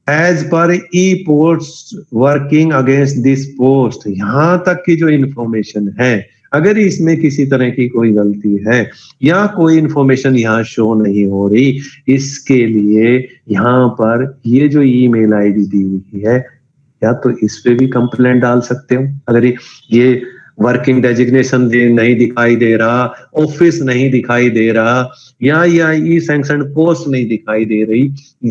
B: एज पर E post working against this post, यहाँ तक की जो इंफॉर्मेशन है, अगर इसमें किसी तरह की कोई गलती है या कोई इंफॉर्मेशन यहाँ शो नहीं हो रही, इसके लिए यहाँ पर ये जो ईमेल आईडी दी हुई है, या तो इस पे भी कंप्लेंट डाल सकते हो। अगर ये वर्किंग डेजिग्नेशन नहीं दिखाई दे रहा, ऑफिस नहीं दिखाई दे रहा, या ई सैंक्शन पोस्ट नहीं दिखाई दे रही,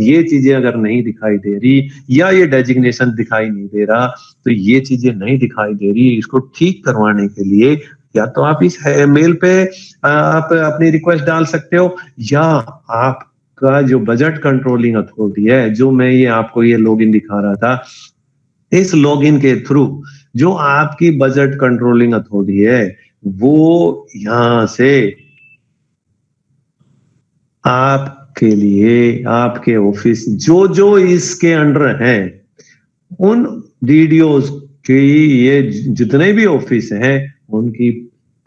B: ये चीजें अगर नहीं दिखाई दे रही, या ये डेजिग्नेशन दिखाई नहीं दे रहा, तो ये चीजें नहीं दिखाई दे रही, इसको ठीक करवाने के लिए या तो आप इस मेल पे आप अपनी रिक्वेस्ट डाल सकते हो, या आपका जो बजट कंट्रोलिंग अथॉरिटी है, जो मैं ये आपको ये लॉगिन दिखा रहा था, इस लॉगिन के थ्रू जो आपकी बजट कंट्रोलिंग अथॉरिटी है, वो यहां से आपके लिए आपके ऑफिस जो इसके अंडर हैं, उन डीडीओज की ये जितने भी ऑफिस हैं, उनकी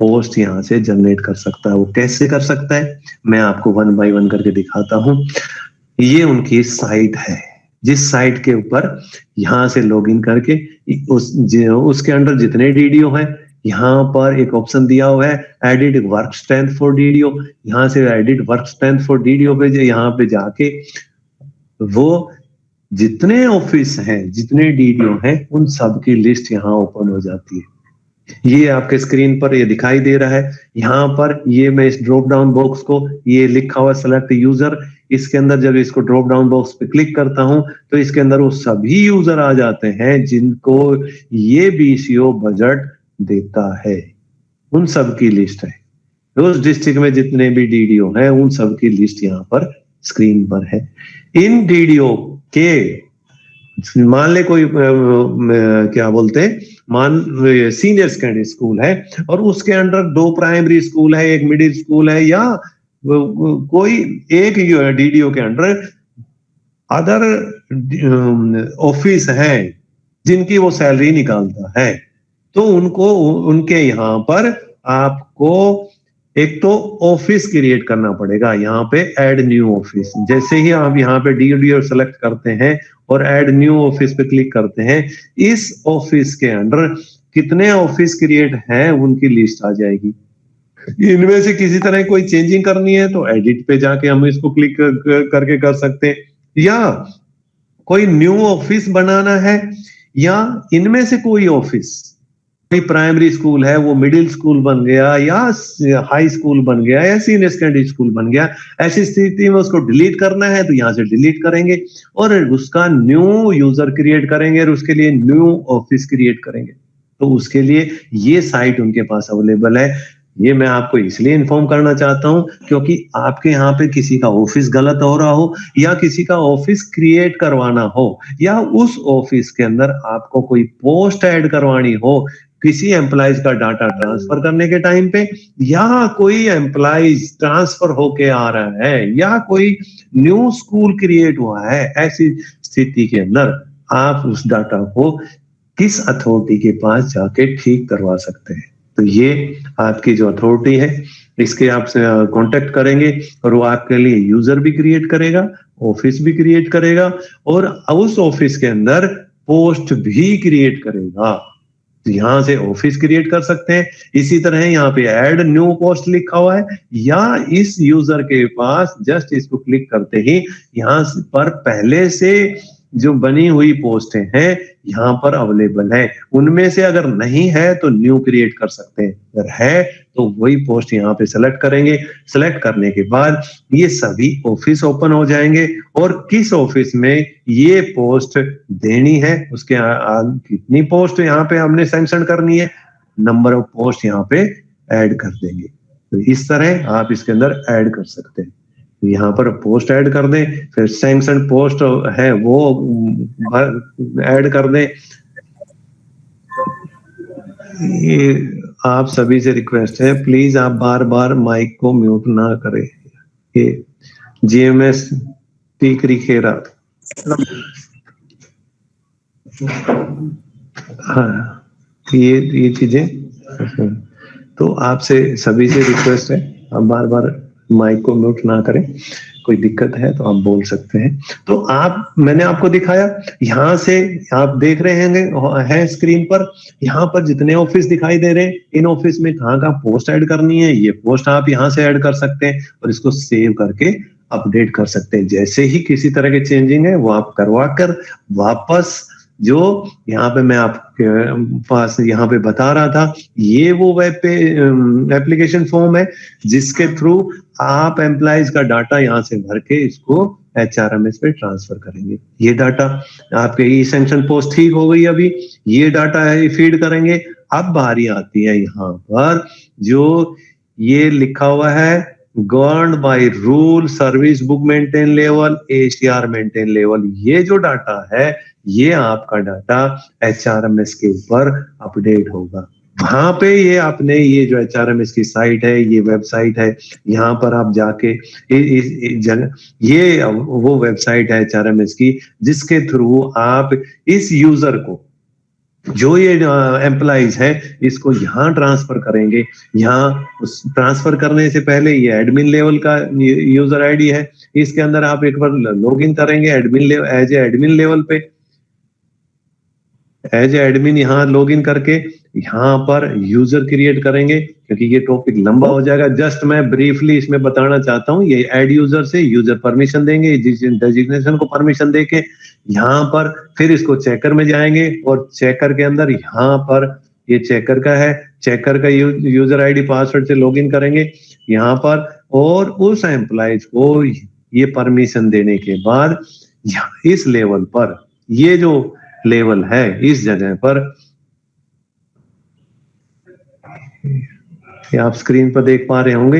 B: पोस्ट यहां से जनरेट कर सकता है। वो कैसे कर सकता है, मैं आपको 1 बाय 1 करके दिखाता हूं। ये उनकी साइट है, जिस साइट के ऊपर यहां से लॉगिन करके उसके अंडर जितने डीडीओ हैं, यहाँ पर एक ऑप्शन दिया हुआ है edit work strength for DDO. यहाँ से edit work strength for DDO पे यहाँ पे जाके वो जितने ऑफिस हैं, जितने डीडीओ हैं, उन सब की लिस्ट यहाँ ओपन हो जाती है। ये आपके स्क्रीन पर ये दिखाई दे रहा है। यहाँ पर ये मैं इस ड्रॉप डाउन बॉक्स को, ये लिखा हुआ सेलेक्ट यूजर, इसके अंदर जब इसको ड्रॉप डाउन बॉक्स पे क्लिक करता हूं तो इसके अंदर वो सभी यूजर आ जाते हैं जिनको ये बीसीओ बजट देता है। उन सब की लिस्ट है, उस डिस्ट्रिक्ट में जितने भी डीडीओ हैं उन सब की लिस्ट यहाँ पर स्क्रीन पर है। इन डीडीओ के मान ले कोई क्या बोलते हैं, सीनियर सेकेंडरी स्कूल है और उसके अंडर 2 प्राइमरी स्कूल है, एक मिडिल स्कूल है, या कोई एक डीडीओ के अंडर अदर ऑफिस है जिनकी वो सैलरी निकालता है, तो उनको उनके यहाँ पर आपको एक तो ऑफिस क्रिएट करना पड़ेगा। यहाँ पे ऐड न्यू ऑफिस, जैसे ही आप यहाँ पे डीडीओ सेलेक्ट करते हैं और ऐड न्यू ऑफिस पे क्लिक करते हैं, इस ऑफिस के अंडर कितने ऑफिस क्रिएट हैं उनकी लिस्ट आ जाएगी। इनमें से किसी तरह कोई चेंजिंग करनी है तो एडिट पे जाके हम इसको क्लिक करके कर सकते हैं, या कोई न्यू ऑफिस बनाना है, या इनमें से कोई ऑफिस कोई प्राइमरी स्कूल है वो मिडिल स्कूल बन गया या हाई स्कूल बन गया या सीनियर सेकेंडरी स्कूल बन गया, ऐसी स्थिति में उसको डिलीट करना है तो यहाँ से डिलीट करेंगे और उसका न्यू यूजर क्रिएट करेंगे और उसके लिए न्यू ऑफिस क्रिएट करेंगे। तो उसके लिए ये साइट उनके पास अवेलेबल है। ये मैं आपको इसलिए इन्फॉर्म करना चाहता हूं क्योंकि आपके यहाँ पे किसी का ऑफिस गलत हो रहा हो या किसी का ऑफिस क्रिएट करवाना हो या उस ऑफिस के अंदर आपको कोई पोस्ट ऐड करवानी हो किसी एम्प्लॉइज का डाटा ट्रांसफर करने के टाइम पे, या कोई एम्प्लॉइज ट्रांसफर होके आ रहा है या कोई न्यू स्कूल क्रिएट हुआ है, ऐसी स्थिति के अंदर आप उस डाटा को किस अथॉरिटी के पास जाके ठीक करवा सकते हैं। तो ये आपकी जो अथॉरिटी है इसके आपसे कांटेक्ट करेंगे और वो आपके लिए यूजर भी क्रिएट करेगा, ऑफिस भी क्रिएट करेगा और उस ऑफिस के अंदर पोस्ट भी क्रिएट करेगा। तो यहाँ से ऑफिस क्रिएट कर सकते हैं। इसी तरह यहाँ पे ऐड न्यू पोस्ट लिखा हुआ है या इस यूजर के पास जस्ट इसको क्लिक करते ही यहाँ पर पहले से जो बनी हुई पोस्टें हैं यहाँ पर अवेलेबल है, उनमें से अगर नहीं है तो न्यू क्रिएट कर सकते हैं, अगर है तो वही पोस्ट यहाँ पे सेलेक्ट करेंगे। सेलेक्ट करने के बाद ये सभी ऑफिस ओपन हो जाएंगे और किस ऑफिस में ये पोस्ट देनी है उसके कितनी पोस्ट यहाँ पे हमने सैंक्शन करनी है, नंबर ऑफ पोस्ट यहाँ पे ऐड कर देंगे। तो इस तरह आप इसके अंदर ऐड कर सकते हैं। यहाँ पर पोस्ट ऐड कर दें, फिर सैंक्शन पोस्ट है वो ऐड कर दें। ये आप सभी से रिक्वेस्ट है प्लीज आप बार बार माइक को म्यूट ना करें। ये जीएमएस टीकरी खेरा, हाँ ये चीजें, तो आपसे सभी से रिक्वेस्ट है आप बार बार माइक को म्यूट ना करें। कोई दिक्कत है तो आप बोल सकते हैं। तो आप मैंने आपको दिखाया, यहाँ से आप देख रहे हैं स्क्रीन पर, यहाँ पर जितने ऑफिस दिखाई दे रहे हैं इन ऑफिस में कहाँ कहाँ पोस्ट ऐड करनी है, ये पोस्ट आप यहाँ से ऐड कर सकते हैं और इसको सेव करके अपडेट कर सकते हैं। जैसे ही किसी तरह के चेंजिंग है वो आप करवा कर वापस जो यहाँ पे मैं आपके पास यहाँ पे बता रहा था, ये वो वेब पे एप्लीकेशन फॉर्म है जिसके थ्रू आप एम्प्लॉइज का डाटा यहाँ से भर के इसको HRMS पे ट्रांसफर करेंगे। ये डाटा आपके ई सैंक्शन पोस्ट ठीक हो गई, अभी ये डाटा है फीड करेंगे। अब बारी आती है यहाँ पर जो ये लिखा हुआ है governed by rule service book maintain level ACR maintain level, ये जो डाटा है ये आपका डाटा HRMS के ऊपर अपडेट होगा। वहां पे ये आपने ये जो HRMS की साइट है, ये वेबसाइट है, यहाँ पर आप जाके इस जगह ये वो वेबसाइट है HRMS की जिसके थ्रू आप इस यूजर को जो ये एम्प्लॉइज है इसको यहाँ ट्रांसफर करेंगे। यहाँ ट्रांसफर करने से पहले ये एडमिन लेवल का यूजर आईडी है, इसके अंदर आप एक बार लॉग इन करेंगे एडमिन एज एडमिन लेवल पे, एज एडमिन यहाँ लॉग इन करके यहाँ पर यूजर क्रिएट करेंगे। क्योंकि ये टॉपिक लंबा हो जाएगा, जस्ट मैं ब्रीफली इसमें बताना चाहता हूँ। ये ऐड यूजर से यूजर परमिशन देंगे, डेजिग्नेशन को परमिशन देके यहाँ पर फिर इसको चेकर में जाएंगे और चेकर के अंदर यहाँ पर ये चेकर का है, चेकर का यूजर आईडी पासवर्ड से लॉगिन करेंगे यहाँ पर और उस एम्प्लॉइज को ये परमिशन देने के बाद इस लेवल पर, ये जो लेवल है इस जगह पर, आप स्क्रीन पर देख पा रहे होंगे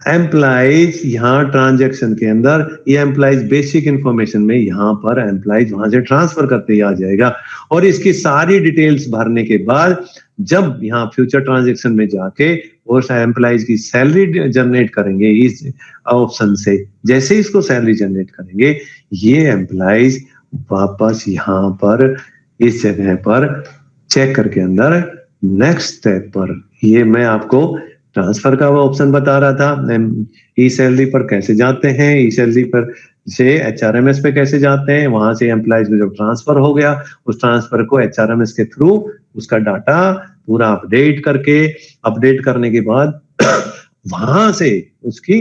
B: एम्प्लॉइज, यहाँ ट्रांजैक्शन के अंदर ये एम्प्लॉइज बेसिक इंफॉर्मेशन में यहाँ पर एम्प्लॉइज वहां से ट्रांसफर करते ही आ जाएगा और इसकी सारी डिटेल्स भरने के बाद जब यहाँ फ्यूचर ट्रांजैक्शन में जाके और एम्प्लॉइज की सैलरी जनरेट करेंगे इस ऑप्शन से, जैसे इसको सैलरी जनरेट करेंगे ये एम्प्लॉइज वापस यहाँ पर इस जगह पर चेकर के अंदर नेक्स्ट स्टेप पर, ये मैं आपको ट्रांसफर का वो ऑप्शन बता रहा था, ई सैलरी पर कैसे जाते हैं, ई सैलरी पर से HRMS पे कैसे जाते हैं, वहां से एम्प्लॉइज को जब ट्रांसफर हो गया उस ट्रांसफर को HRMS के थ्रू उसका डाटा पूरा अपडेट करके, अपडेट करने के बाद वहां से उसकी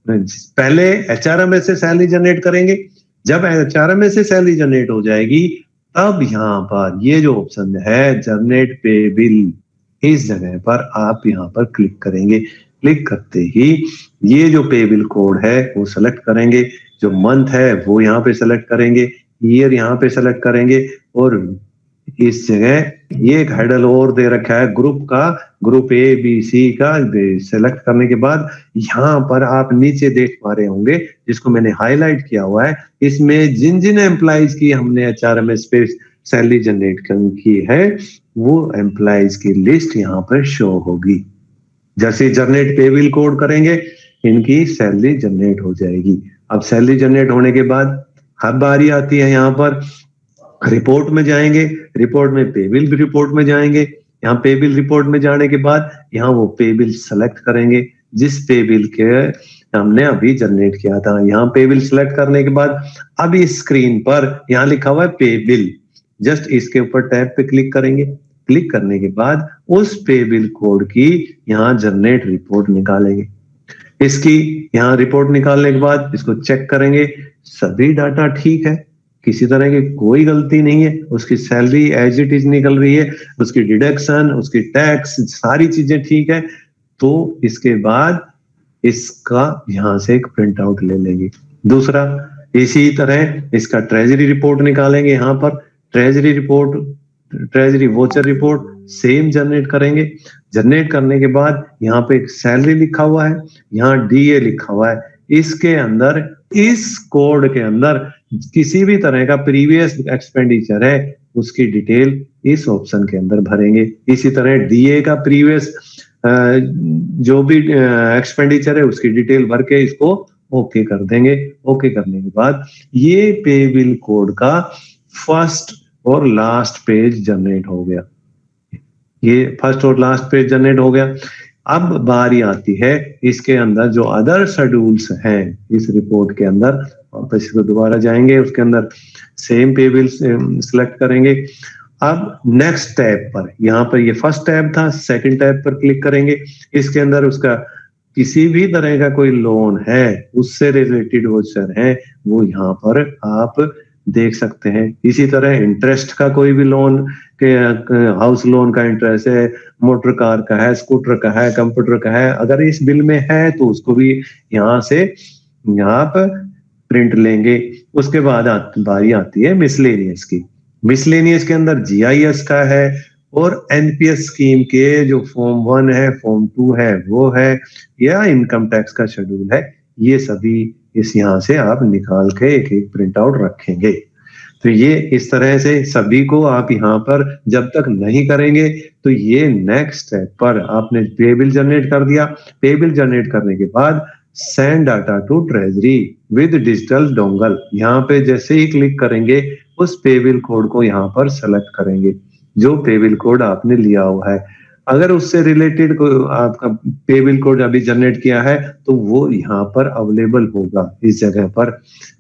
B: पहले HRMS से सैलरी जनरेट करेंगे। जब HRMS से सैलरी जनरेट हो जाएगी तब यहाँ पर ये जो ऑप्शन है जनरेट पे बिल, इस जगह पर आप यहाँ पर क्लिक करेंगे। क्लिक करते ही ये जो पे बिल कोड है वो सेलेक्ट करेंगे, जो मंथ है वो यहाँ पे सेलेक्ट करेंगे, ईयर यहाँ पे सेलेक्ट करेंगे, और इस जगह ये एक हेडर और दे रखा है ग्रुप का, ग्रुप ए बी सी का। सेलेक्ट करने के बाद यहाँ पर आप नीचे देख पा रहे होंगे, जिसको मैंने हाईलाइट किया हुआ है, इसमें जिन जिन एम्प्लॉइज की हमने एचआरएमएस पे सैलरी जनरेट की है वो एम्प्लॉइज की लिस्ट यहाँ पर शो होगी। जैसे जनरेट पे बिल कोड करेंगे इनकी सैलरी जनरेट हो जाएगी। अब सैलरी जनरेट होने के बाद अब बारी आती है यहाँ पर रिपोर्ट में जाएंगे, रिपोर्ट में पे बिल रिपोर्ट में जाएंगे। यहाँ पे बिल रिपोर्ट में जाने के बाद यहाँ वो पे बिल सेलेक्ट करेंगे जिस पे बिल के हमने अभी जनरेट किया था। यहाँ पे बिल सेलेक्ट करने के बाद अब इस स्क्रीन पर यहाँ लिखा हुआ है पे बिल, जस्ट इसके ऊपर टैब पे क्लिक करेंगे। क्लिक करने के बाद उस पे बिल कोड की यहाँ जनरेट रिपोर्ट निकालेंगे। इसकी यहाँ रिपोर्ट निकालने के बाद इसको चेक करेंगे, सभी डाटा ठीक है, किसी तरह की कोई गलती नहीं है, उसकी सैलरी एज इट इज निकल रही है, उसकी डिडक्शन, उसकी टैक्स, सारी चीजें ठीक है। तो इसके बाद इसका यहाँ से एक प्रिंट आउट ले लेंगे। दूसरा, इसी तरह इसका ट्रेजरी रिपोर्ट निकालेंगे। यहाँ पर treasury report, treasury voucher report same generate करेंगे। जनरेट करने के बाद यहाँ पे एक सैलरी लिखा हुआ है, यहाँ डीए लिखा हुआ है। इसके अंदर, इस कोड के अंदर किसी भी तरह का प्रीवियस एक्सपेंडिचर है उसकी डिटेल इस ऑप्शन के अंदर भरेंगे। इसी तरह डीए का प्रीवियस जो भी एक्सपेंडिचर है उसकी डिटेल भर के इसको ओके कर देंगे। ओके करने के बाद ये पे बिल कोड का फर्स्ट और लास्ट पेज जनरेट हो गया। ये फर्स्ट और लास्ट पेज जनरेट हो गया। अब बारी आती है इसके अंदर जो अदर शेड्यूल्स हैं इस रिपोर्ट के अंदर, वापस इसको दोबारा जाएंगे, उसके अंदर सेम पे बिल सिलेक्ट करेंगे। अब नेक्स्ट टैब पर, यहाँ पर ये फर्स्ट टैब था, सेकंड टैब पर क्लिक करेंगे। इसके अंदर उसका किसी भी तरह का कोई लोन है उससे रिलेटेड वोचर है वो यहाँ पर आप देख सकते हैं। इसी तरह इंटरेस्ट का कोई भी लोन के, हाउस लोन का इंटरेस्ट है, मोटर कार का है, स्कूटर का है, कंप्यूटर का है, अगर इस बिल में है तो उसको भी यहाँ से यहाँ पर प्रिंट लेंगे। उसके बाद बारी आती है मिसलेनियस की। मिसलेनियस के अंदर जीआईएस का है और एनपीएस स्कीम के जो फॉर्म 1 है, फॉर्म 2 है वो है, या इनकम टैक्स का शेड्यूल है, ये सभी इस यहाँ से आप निकाल के एक एक प्रिंट आउट रखेंगे। तो ये इस तरह से सभी को आप यहाँ पर जब तक नहीं करेंगे तो ये नेक्स्ट स्टेप पर आपने पे बिल जनरेट कर दिया। पे बिल जनरेट करने के बाद send data to treasury with digital dongle, यहाँ पे जैसे ही क्लिक करेंगे उस पे बिल कोड को यहाँ पर सेलेक्ट करेंगे जो पे बिल कोड आपने लिया हुआ है। अगर उससे रिलेटेड आपका पे बिल कोड अभी जनरेट किया है तो वो यहाँ पर अवेलेबल होगा इस जगह पर,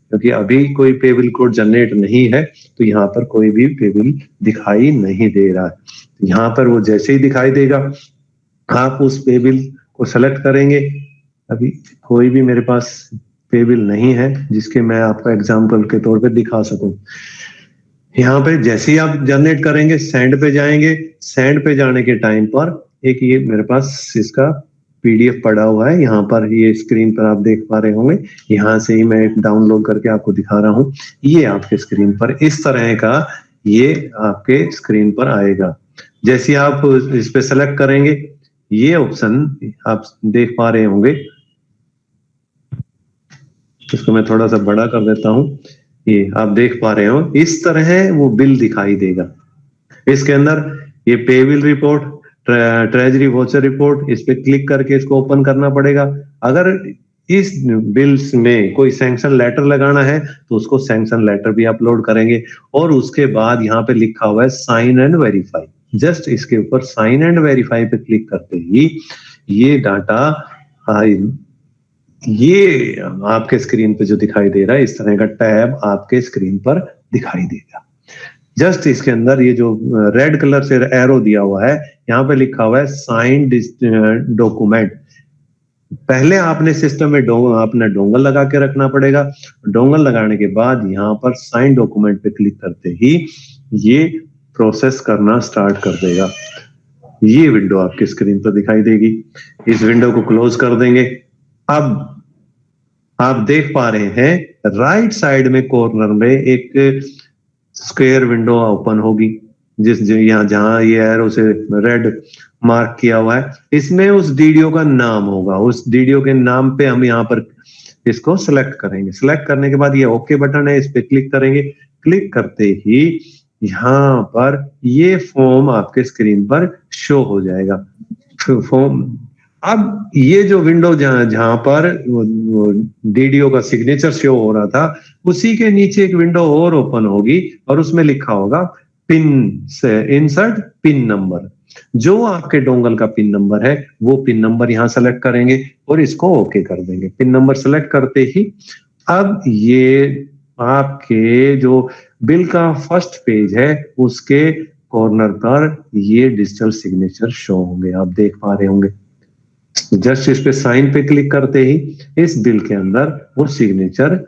B: क्योंकि अभी कोई पे बिल कोड जनरेट नहीं है तो यहाँ पर कोई भी पे बिल दिखाई नहीं दे रहा है। यहाँ पर वो जैसे ही दिखाई देगा आप उस पे बिल को सेलेक्ट करेंगे। अभी कोई भी मेरे पास पे बिल नहीं है जिसके मैं आपको एग्जाम्पल के तौर पे दिखा सकूं। यहाँ पे जैसे ही आप जनरेट करेंगे सेंड पे जाएंगे। सेंड पे जाने के टाइम पर एक ये मेरे पास इसका पीडीएफ पड़ा हुआ है, यहाँ पर ये स्क्रीन पर आप देख पा रहे होंगे। यहाँ से ही मैं डाउनलोड करके आपको दिखा रहा हूँ। ये आपके स्क्रीन पर इस तरह का ये आपके स्क्रीन पर आएगा। जैसे आप इस पे सेलेक्ट करेंगे ये ऑप्शन आप देख पा रहे होंगे। इसको मैं थोड़ा सा बड़ा कर देता हूँ। ये आप देख पा रहे हो इस तरह वो बिल दिखाई देगा। इसके अंदर ये पे bill report, treasury voucher report, इस पे क्लिक करके इसको ओपन करना पड़ेगा। अगर इस बिल्स में कोई सैंक्शन लेटर लगाना है तो उसको सैंक्शन लेटर भी अपलोड करेंगे। और उसके बाद यहाँ पे लिखा हुआ है साइन एंड वेरीफाई, जस्ट इसके ऊपर साइन एंड वेरीफाई पे क्लिक करते ही ये डाटा ये आपके स्क्रीन पे जो दिखाई दे रहा है इस तरह का टैब आपके स्क्रीन पर दिखाई देगा। जस्ट इसके अंदर ये जो रेड कलर से एरो दिया हुआ है यहाँ पे लिखा हुआ है साइन डॉक्यूमेंट। पहले आपने सिस्टम में अपना डोंगल लगा के रखना पड़ेगा। डोंगल लगाने के बाद यहाँ पर साइन डॉक्यूमेंट पे क्लिक करते ही ये प्रोसेस करना स्टार्ट कर देगा। ये विंडो आपके स्क्रीन पर दिखाई देगी। इस विंडो को क्लोज कर देंगे। अब आप देख पा रहे हैं राइट साइड में कॉर्नर में एक स्क्वायर विंडो ओपन होगी, यहाँ जहां ये एरो से रेड मार्क किया हुआ है, इसमें उस डीडीओ का नाम होगा। उस डीडीओ के नाम पे हम यहाँ पर इसको सिलेक्ट करेंगे। सिलेक्ट करने के बाद ये ओके बटन है, इस पे क्लिक करेंगे। क्लिक करते ही यहाँ पर ये फॉर्म आपके स्क्रीन पर शो हो जाएगा। फॉर्म, अब ये जो विंडो जहां पर डीडीओ का सिग्नेचर शो हो रहा था, उसी के नीचे एक विंडो और ओपन होगी और उसमें लिखा होगा पिन से इंसर्ट पिन नंबर। जो आपके डोंगल का पिन नंबर है वो पिन नंबर यहाँ सेलेक्ट करेंगे और इसको ओके कर देंगे। पिन नंबर सेलेक्ट करते ही अब ये आपके जो बिल का फर्स्ट पेज है उसके कॉर्नर पर ये डिजिटल सिग्नेचर शो होंगे, आप देख पा रहे होंगे। जस्ट इस पे साइन पे क्लिक करते ही इस बिल के अंदर वो सिग्नेचर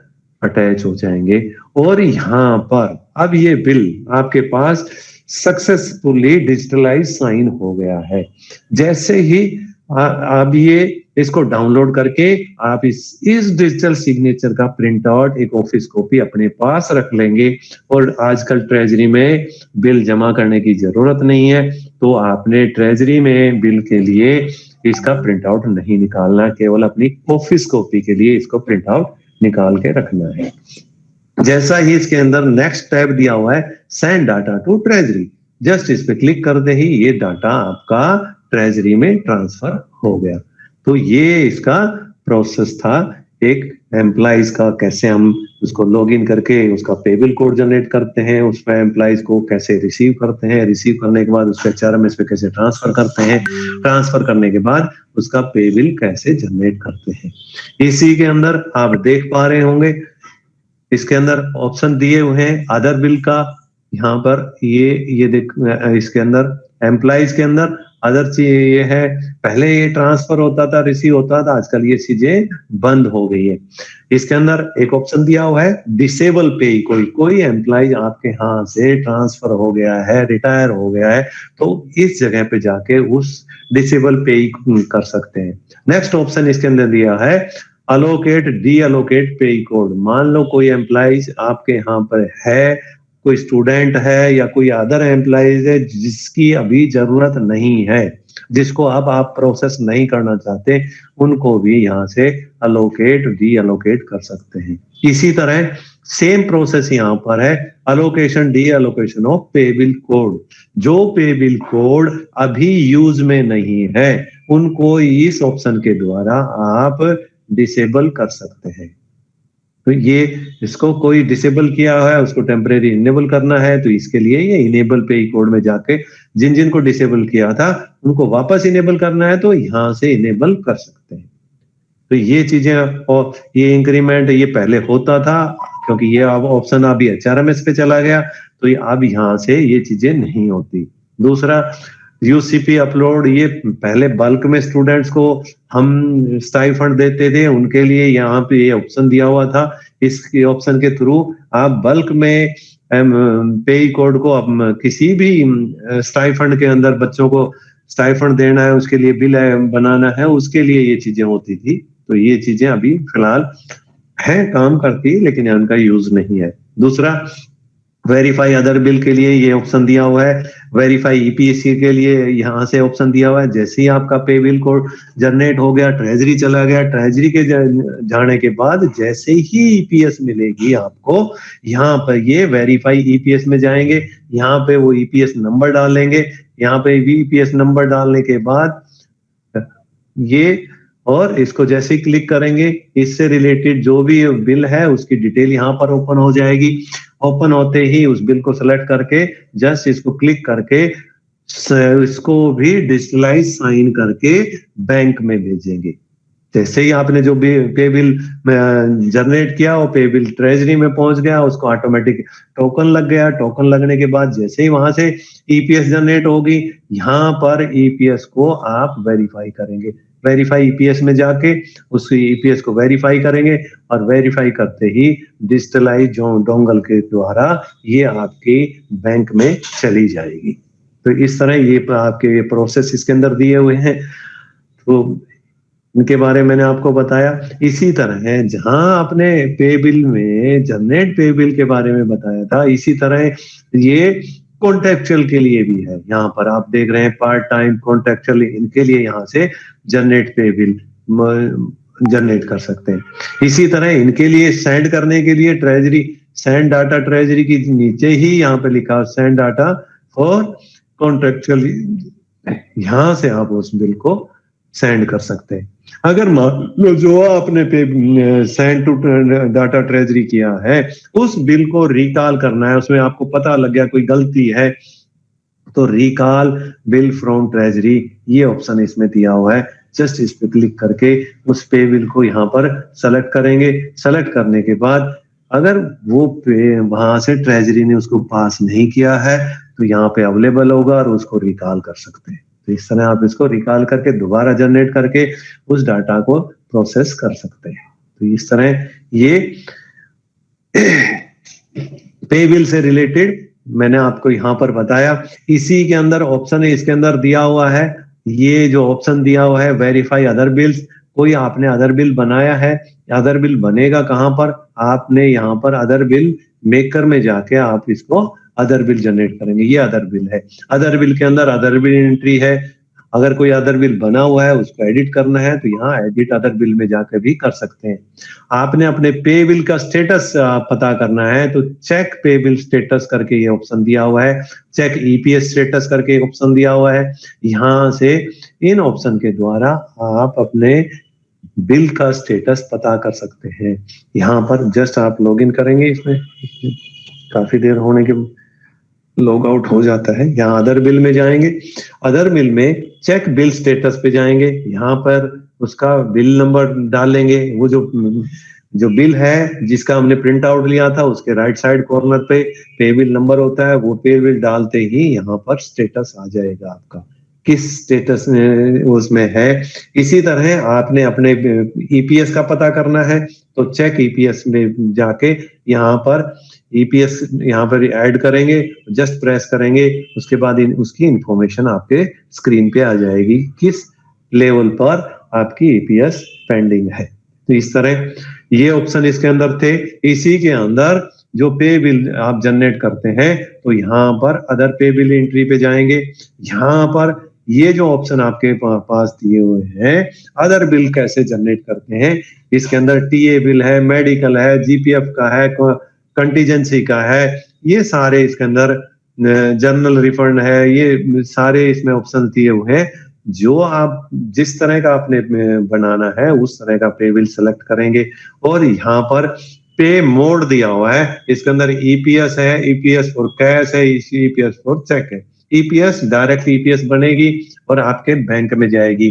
B: अटैच हो जाएंगे और यहाँ पर अब ये बिल आपके पास सक्सेसफुली डिजिटलाइज साइन हो गया है। जैसे ही अब ये इसको डाउनलोड करके आप इस डिजिटल सिग्नेचर का प्रिंट आउट एक ऑफिस कॉपी अपने पास रख लेंगे। और आजकल ट्रेजरी में बिल जमा करने की जरूरत नहीं है, तो आपने ट्रेजरी में बिल के लिए इसका प्रिंट आउट नहीं निकालना, केवल अपनी ऑफिस कॉपी के लिए इसको प्रिंट आउट निकाल के रखना है। जैसा ही इसके अंदर नेक्स्ट टैब दिया हुआ है send data to treasury, just इस पे क्लिक करते ही ये डाटा आपका ट्रेजरी में ट्रांसफर हो गया। तो ये इसका प्रोसेस था एक एम्प्लॉइज का, कैसे हम उसको लॉगिन करके उसका पेबिल कोड जनरेट करते हैं, उस पर एम्प्लॉइज को कैसे रिसीव करते हैं, रिसीव करने के बाद उसको एचआरएमएस पे कैसे ट्रांसफर करते हैं, ट्रांसफर करने के बाद उसका पेबिल कैसे जनरेट करते हैं। इसी के अंदर आप देख पा रहे होंगे इसके अंदर ऑप्शन दिए हुए हैं अदर बिल का। यहाँ पर ये देख, इसके अंदर एम्प्लॉइज के अंदर अदर चीज ये है, पहले ये ट्रांसफर होता था, रिसीव होता था, आजकल ये चीजें बंद हो गई है। इसके अंदर एक ऑप्शन दिया हुआ है डिसेबल पे, कोई एम्प्लॉय आपके यहाँ से ट्रांसफर हो गया है, रिटायर हो गया है, तो इस जगह पे जाके उस डिसेबल पे कर सकते हैं। नेक्स्ट ऑप्शन इसके अंदर दिया है अलोकेट डी अलोकेट पे कोड। मान लो कोई एम्प्लॉइज आपके यहाँ पर है, कोई स्टूडेंट है या कोई अदर एम्प्लॉइज है जिसकी अभी जरूरत नहीं है, जिसको अब आप प्रोसेस नहीं करना चाहते, उनको भी यहाँ से अलोकेट डी अलोकेट कर सकते हैं। इसी तरह सेम प्रोसेस यहाँ पर है allocation deallocation of pebble code. जो पेबिल कोड अभी यूज में नहीं है उनको इस ऑप्शन के द्वारा आप डिसेबल कर सकते हैं। तो ये इसको कोई डिसेबल किया है उसको टेम्परेरी इनेबल करना है, तो इसके लिए ये इनेबल पे कोड में जाके जिन को डिसेबल किया था उनको वापस इनेबल करना है, तो यहाँ से इनेबल कर सकते हैं। तो ये चीजें, और ये इंक्रीमेंट ये पहले होता था क्योंकि ये अब ऑप्शन अभी एचआरएमएस पे चला गया, तो ये अब यहाँ से ये चीजें नहीं होती। दूसरा यूसीपी अपलोड, ये पहले बल्क में स्टूडेंट्स को हम स्टाइफंड देते थे, उनके लिए यहाँ पे ये ऑप्शन दिया हुआ था। इस ऑप्शन के थ्रू आप बल्क में पे कोड को अब किसी भी स्टाइफंड के अंदर बच्चों को स्टाइफंड देना है, उसके लिए बिल बनाना है, उसके लिए ये चीजें होती थी। तो ये चीजें अभी फिलहाल है, काम करती, लेकिन इनका यूज नहीं है। दूसरा वेरीफाई अदर बिल के लिए ये ऑप्शन दिया हुआ है, वेरीफाई ईपीएससी के लिए यहाँ से ऑप्शन दिया हुआ है। जैसे ही आपका पे बिल कोड जनरेट हो गया, ट्रेजरी चला गया, ट्रेजरी के जाने के बाद जैसे ही ईपीएस मिलेगी आपको, यहाँ पर ये वेरीफाई ईपीएस में जाएंगे, यहाँ पे वो ईपीएस नंबर डालेंगे, यहाँ पे ईपीएस नंबर डालने के बाद ये, और इसको जैसे ही क्लिक करेंगे इससे रिलेटेड जो भी बिल है उसकी डिटेल यहाँ पर ओपन हो जाएगी। ओपन होते ही उस बिल को सेलेक्ट करके जस्ट इसको क्लिक करके इसको भी डिजिटलाइज साइन करके बैंक में भेजेंगे। जैसे ही आपने जो पे बिल जनरेट किया वो पे बिल ट्रेजरी में पहुंच गया, उसको ऑटोमेटिक टोकन लग गया। टोकन लगने के बाद जैसे ही वहां से ईपीएस जनरेट होगी, यहाँ पर ईपीएस को आप वेरीफाई करेंगे। वेरीफाई ईपीएस में जाके उस ईपीएस को वेरीफाई करेंगे और वेरीफाई करते ही डिजिटलाइज डोंगल के द्वारा ये आपके बैंक में चली जाएगी। तो इस तरह ये आपके प्रोसेस इसके अंदर दिए हुए हैं, तो इनके बारे में मैंने आपको बताया। इसी तरह है जहां आपने पे बिल में जनरेट पे बिल के बारे में बताया था, इसी तरह ये कॉन्ट्रेक्चुअल के लिए भी है। यहाँ पर आप देख रहे हैं पार्ट टाइम कॉन्ट्रेक्चुअल, इनके लिए यहाँ से जनरेट पे बिल जनरेट कर सकते हैं। इसी तरह इनके लिए सेंड करने के लिए ट्रेजरी सेंड डाटा, ट्रेजरी की नीचे ही यहाँ पे लिखा सेंड डाटा फॉर कॉन्ट्रेक्चुअल, यहां से आप उस बिल को सेंड कर सकते हैं। अगर मान लो जो आपने पे सेंड टू डाटा ट्रेजरी किया है, उस बिल को रिकॉल करना है, उसमें आपको पता लग गया कोई गलती है, तो रिकॉल बिल फ्रॉम ट्रेजरी ये ऑप्शन इसमें दिया हुआ है। जस्ट इस पे क्लिक करके उस पे बिल को यहाँ पर सेलेक्ट करेंगे। सेलेक्ट करने के बाद अगर वो पे वहां से ट्रेजरी ने उसको पास नहीं किया है, तो यहाँ पे अवेलेबल होगा और उसको रिकॉल कर सकते हैं। तो इस तरह आप इसको रिकॉल करके दोबारा जनरेट करके उस डाटा को प्रोसेस कर सकते हैं। तो इस तरह ये पे बिल से रिलेटेड मैंने आपको यहाँ पर बताया। इसी के अंदर ऑप्शन है, इसके अंदर दिया हुआ है, ये जो ऑप्शन दिया हुआ है वेरीफाई अदर बिल्स। कोई आपने अदर बिल बनाया है, अदर बिल बनेगा कहाँ पर, आपने यहाँ पर अदर बिल मेकर में जाके आप इसको अदर बिल जनरेट करेंगे। ये अदर बिल है, अदर बिल के अंदर अदर बिल एंट्री है। अगर कोई अदर बिल बना हुआ है उसको एडिट करना है तो यहाँ एडिट अदर बिल में जाकर भी कर सकते हैं। आपने अपने पे बिल का स्टेटस पता करना है तो चेक पे बिल स्टेटस करके ये ऑप्शन दिया हुआ है, चेक ईपीएस स्टेटस करके ऑप्शन दिया हुआ है। यहाँ से इन ऑप्शन के द्वारा आप अपने बिल का स्टेटस पता कर सकते हैं। यहाँ पर जस्ट आप लॉगिन करेंगे, इसमें काफी देर होने के लॉग आउट हो जाता है। यहाँ अदर बिल में जाएंगे, अदर बिल में चेक बिल स्टेटस पे जाएंगे, यहाँ पर उसका बिल नंबर डालेंगे। वो जो बिल है जिसका हमने प्रिंट आउट लिया था उसके राइट साइड कॉर्नर पे बिल नंबर होता है, वो पे बिल डालते ही यहाँ पर स्टेटस आ जाएगा आपका, किस स्टेटस उसमें है। इसी तरह आपने अपने ईपीएस का पता करना है तो चेक ईपीएस में जाके यहाँ पर ईपीएस यहाँ पर ऐड करेंगे, जस्ट प्रेस करेंगे, उसके बाद उसकी इंफॉर्मेशन आपके स्क्रीन पे आ जाएगी किस लेवल पर आपकी ईपीएस पेंडिंग है। तो इस तरह ये ऑप्शन इसके अंदर थे। इसी के अंदर जो पे बिल आप जनरेट करते हैं तो यहाँ पर अदर पे बिल एंट्री पे जाएंगे। यहाँ पर ये जो ऑप्शन आपके पास दिए हुए हैं अदर बिल कैसे जनरेट करते हैं, इसके अंदर टीए बिल है, मेडिकल है, जीपीएफ का है, कंटीजेंसी का है, ये सारे इसके अंदर जनरल रिफंड है, ये सारे इसमें ऑप्शन दिए हुए हैं। जो आप जिस तरह का आपने बनाना है उस तरह का पे बिल सेलेक्ट करेंगे और यहाँ पर पे मोड दिया हुआ है, इसके अंदर ईपीएस है, ईपीएस फॉर कैश है, ईपीएस फॉर चेक है। ईपीएस डायरेक्ट ईपीएस बनेगी और आपके बैंक में जाएगी।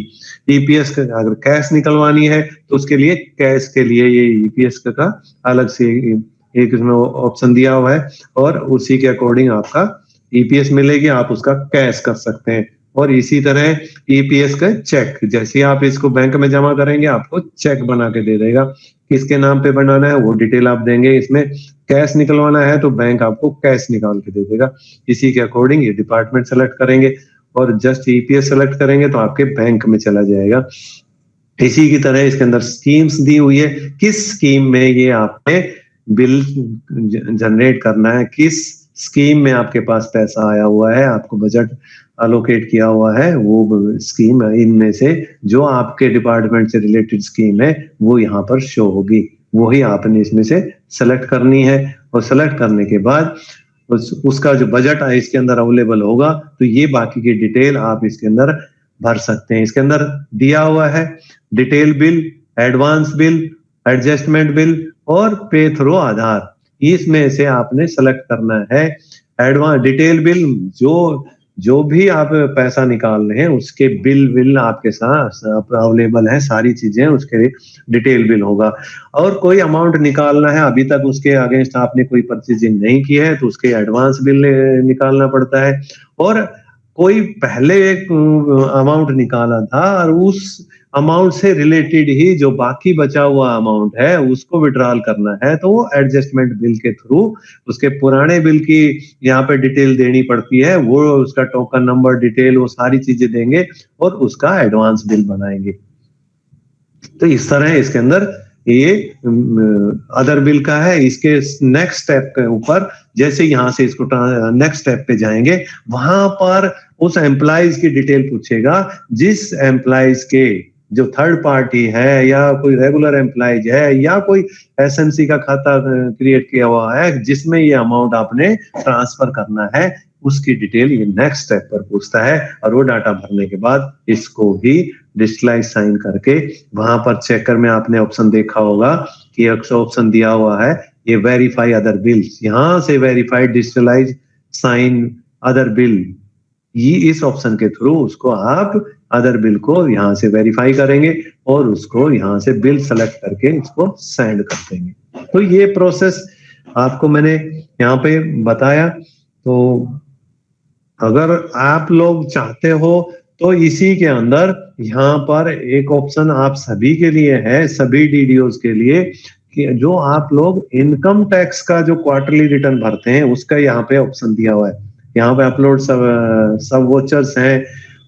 B: ईपीएस अगर कैश निकलवानी है तो उसके लिए कैश के लिए ये ईपीएस का अलग से एक इसमें ऑप्शन दिया हुआ है और उसी के अकॉर्डिंग आपका ईपीएस मिलेगी, आप उसका कैश कर सकते हैं। और इसी तरह ईपीएस का चेक, जैसे आप इसको बैंक में जमा करेंगे आपको चेक बना के दे देगा, किसके नाम पे बनाना है वो डिटेल आप देंगे। इसमें कैश निकलवाना है तो बैंक आपको कैश निकाल के दे देगा। इसी के अकॉर्डिंग ये डिपार्टमेंट सेलेक्ट करेंगे और जस्ट ईपीएस सेलेक्ट करेंगे तो आपके बैंक में चला जाएगा। इसी की तरह इसके अंदर स्कीम्स दी हुई है, किस स्कीम में ये आपने बिल जनरेट करना है, किस स्कीम में आपके पास पैसा आया हुआ है, आपको बजट अलोकेट किया हुआ है, वो स्कीम इनमें से जो आपके डिपार्टमेंट से रिलेटेड स्कीम है वो यहाँ पर शो होगी, वही आपने इसमें से सेलेक्ट करनी है। और सेलेक्ट करने के बाद उसका जो बजट है इसके अंदर अवेलेबल होगा तो ये बाकी की डिटेल आप इसके अंदर भर सकते हैं। इसके अंदर दिया हुआ है detail bill, advance bill, adjustment bill और पे थ्रू आधार, इसमें से आपने सेलेक्ट करना है। एडवांस डिटेल बिल जो भी आप पैसा निकाल रहे हैं उसके बिल आपके साथ अवेलेबल है, सारी चीजें उसके डिटेल बिल होगा। और कोई अमाउंट निकालना है, अभी तक उसके अगेंस्ट आपने कोई परचेजिंग नहीं की है तो उसके एडवांस बिल निकालना पड़ता है। और कोई पहले एक अमाउंट निकाला था और अमाउंट से रिलेटेड ही जो बाकी बचा हुआ अमाउंट है उसको विड्रॉल करना है, तो वो एडजस्टमेंट बिल के थ्रू उसके पुराने बिल की यहाँ पे डिटेल देनी पड़ती है, वो उसका टोकन नंबर डिटेल वो सारी चीजें देंगे और उसका एडवांस बिल बनाएंगे। तो इस तरह इसके अंदर ये अदर बिल का है। इसके नेक्स्ट स्टेप के ऊपर जैसे यहाँ से इसको नेक्स्ट स्टेप पे जाएंगे, वहां पर उस एम्प्लॉइज की डिटेल पूछेगा जिस एम्प्लॉइज के जो थर्ड पार्टी है या कोई रेगुलर एम्प्लॉइज है या कोई एसएमसी का खाता क्रिएट किया हुआ है जिसमें ये अमाउंट आपने ट्रांसफर करना है, उसकी डिटेल ये नेक्स्ट स्टेप पर पूछता है। और वो डाटा भरने के बाद इसको भी डिजिटलाइज साइन करके वहां पर चेकर में आपने ऑप्शन देखा होगा कि एक ऑप्शन दिया हुआ है ये वेरीफाई अदर बिल्स, यहां से verify digitalize sign other bill, ये इस ऑप्शन के थ्रू उसको आप अदर बिल को यहाँ से वेरीफाई करेंगे और उसको यहाँ से बिल सेलेक्ट करके इसको सेंड कर देंगे। तो ये प्रोसेस आपको मैंने यहाँ पे बताया। तो अगर आप लोग चाहते हो तो इसी के अंदर यहाँ पर एक ऑप्शन आप सभी के लिए है, सभी डीडीओज के लिए, कि जो आप लोग इनकम टैक्स का जो क्वार्टरली रिटर्न भरते हैं उसका यहाँ पे ऑप्शन दिया हुआ है। यहाँ पे अपलोड सब वोचर्स हैं,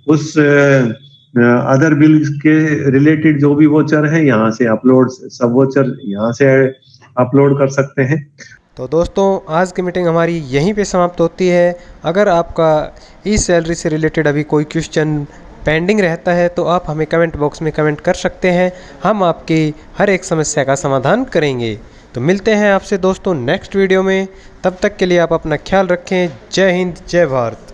B: उस अदर बिल के रिलेटेड जो भी वोचर है यहाँ से अपलोड सब वोचर यहाँ से अपलोड कर सकते हैं।
A: तो दोस्तों आज की मीटिंग हमारी यहीं पे समाप्त होती है। अगर आपका ई सैलरी से रिलेटेड अभी कोई क्वेश्चन पेंडिंग रहता है तो आप हमें कमेंट बॉक्स में कमेंट कर सकते हैं, हम आपकी हर एक समस्या का समाधान करेंगे। तो मिलते हैं आपसे दोस्तों नेक्स्ट वीडियो में, तब तक के लिए आप अपना ख्याल रखें। जय हिंद, जय भारत।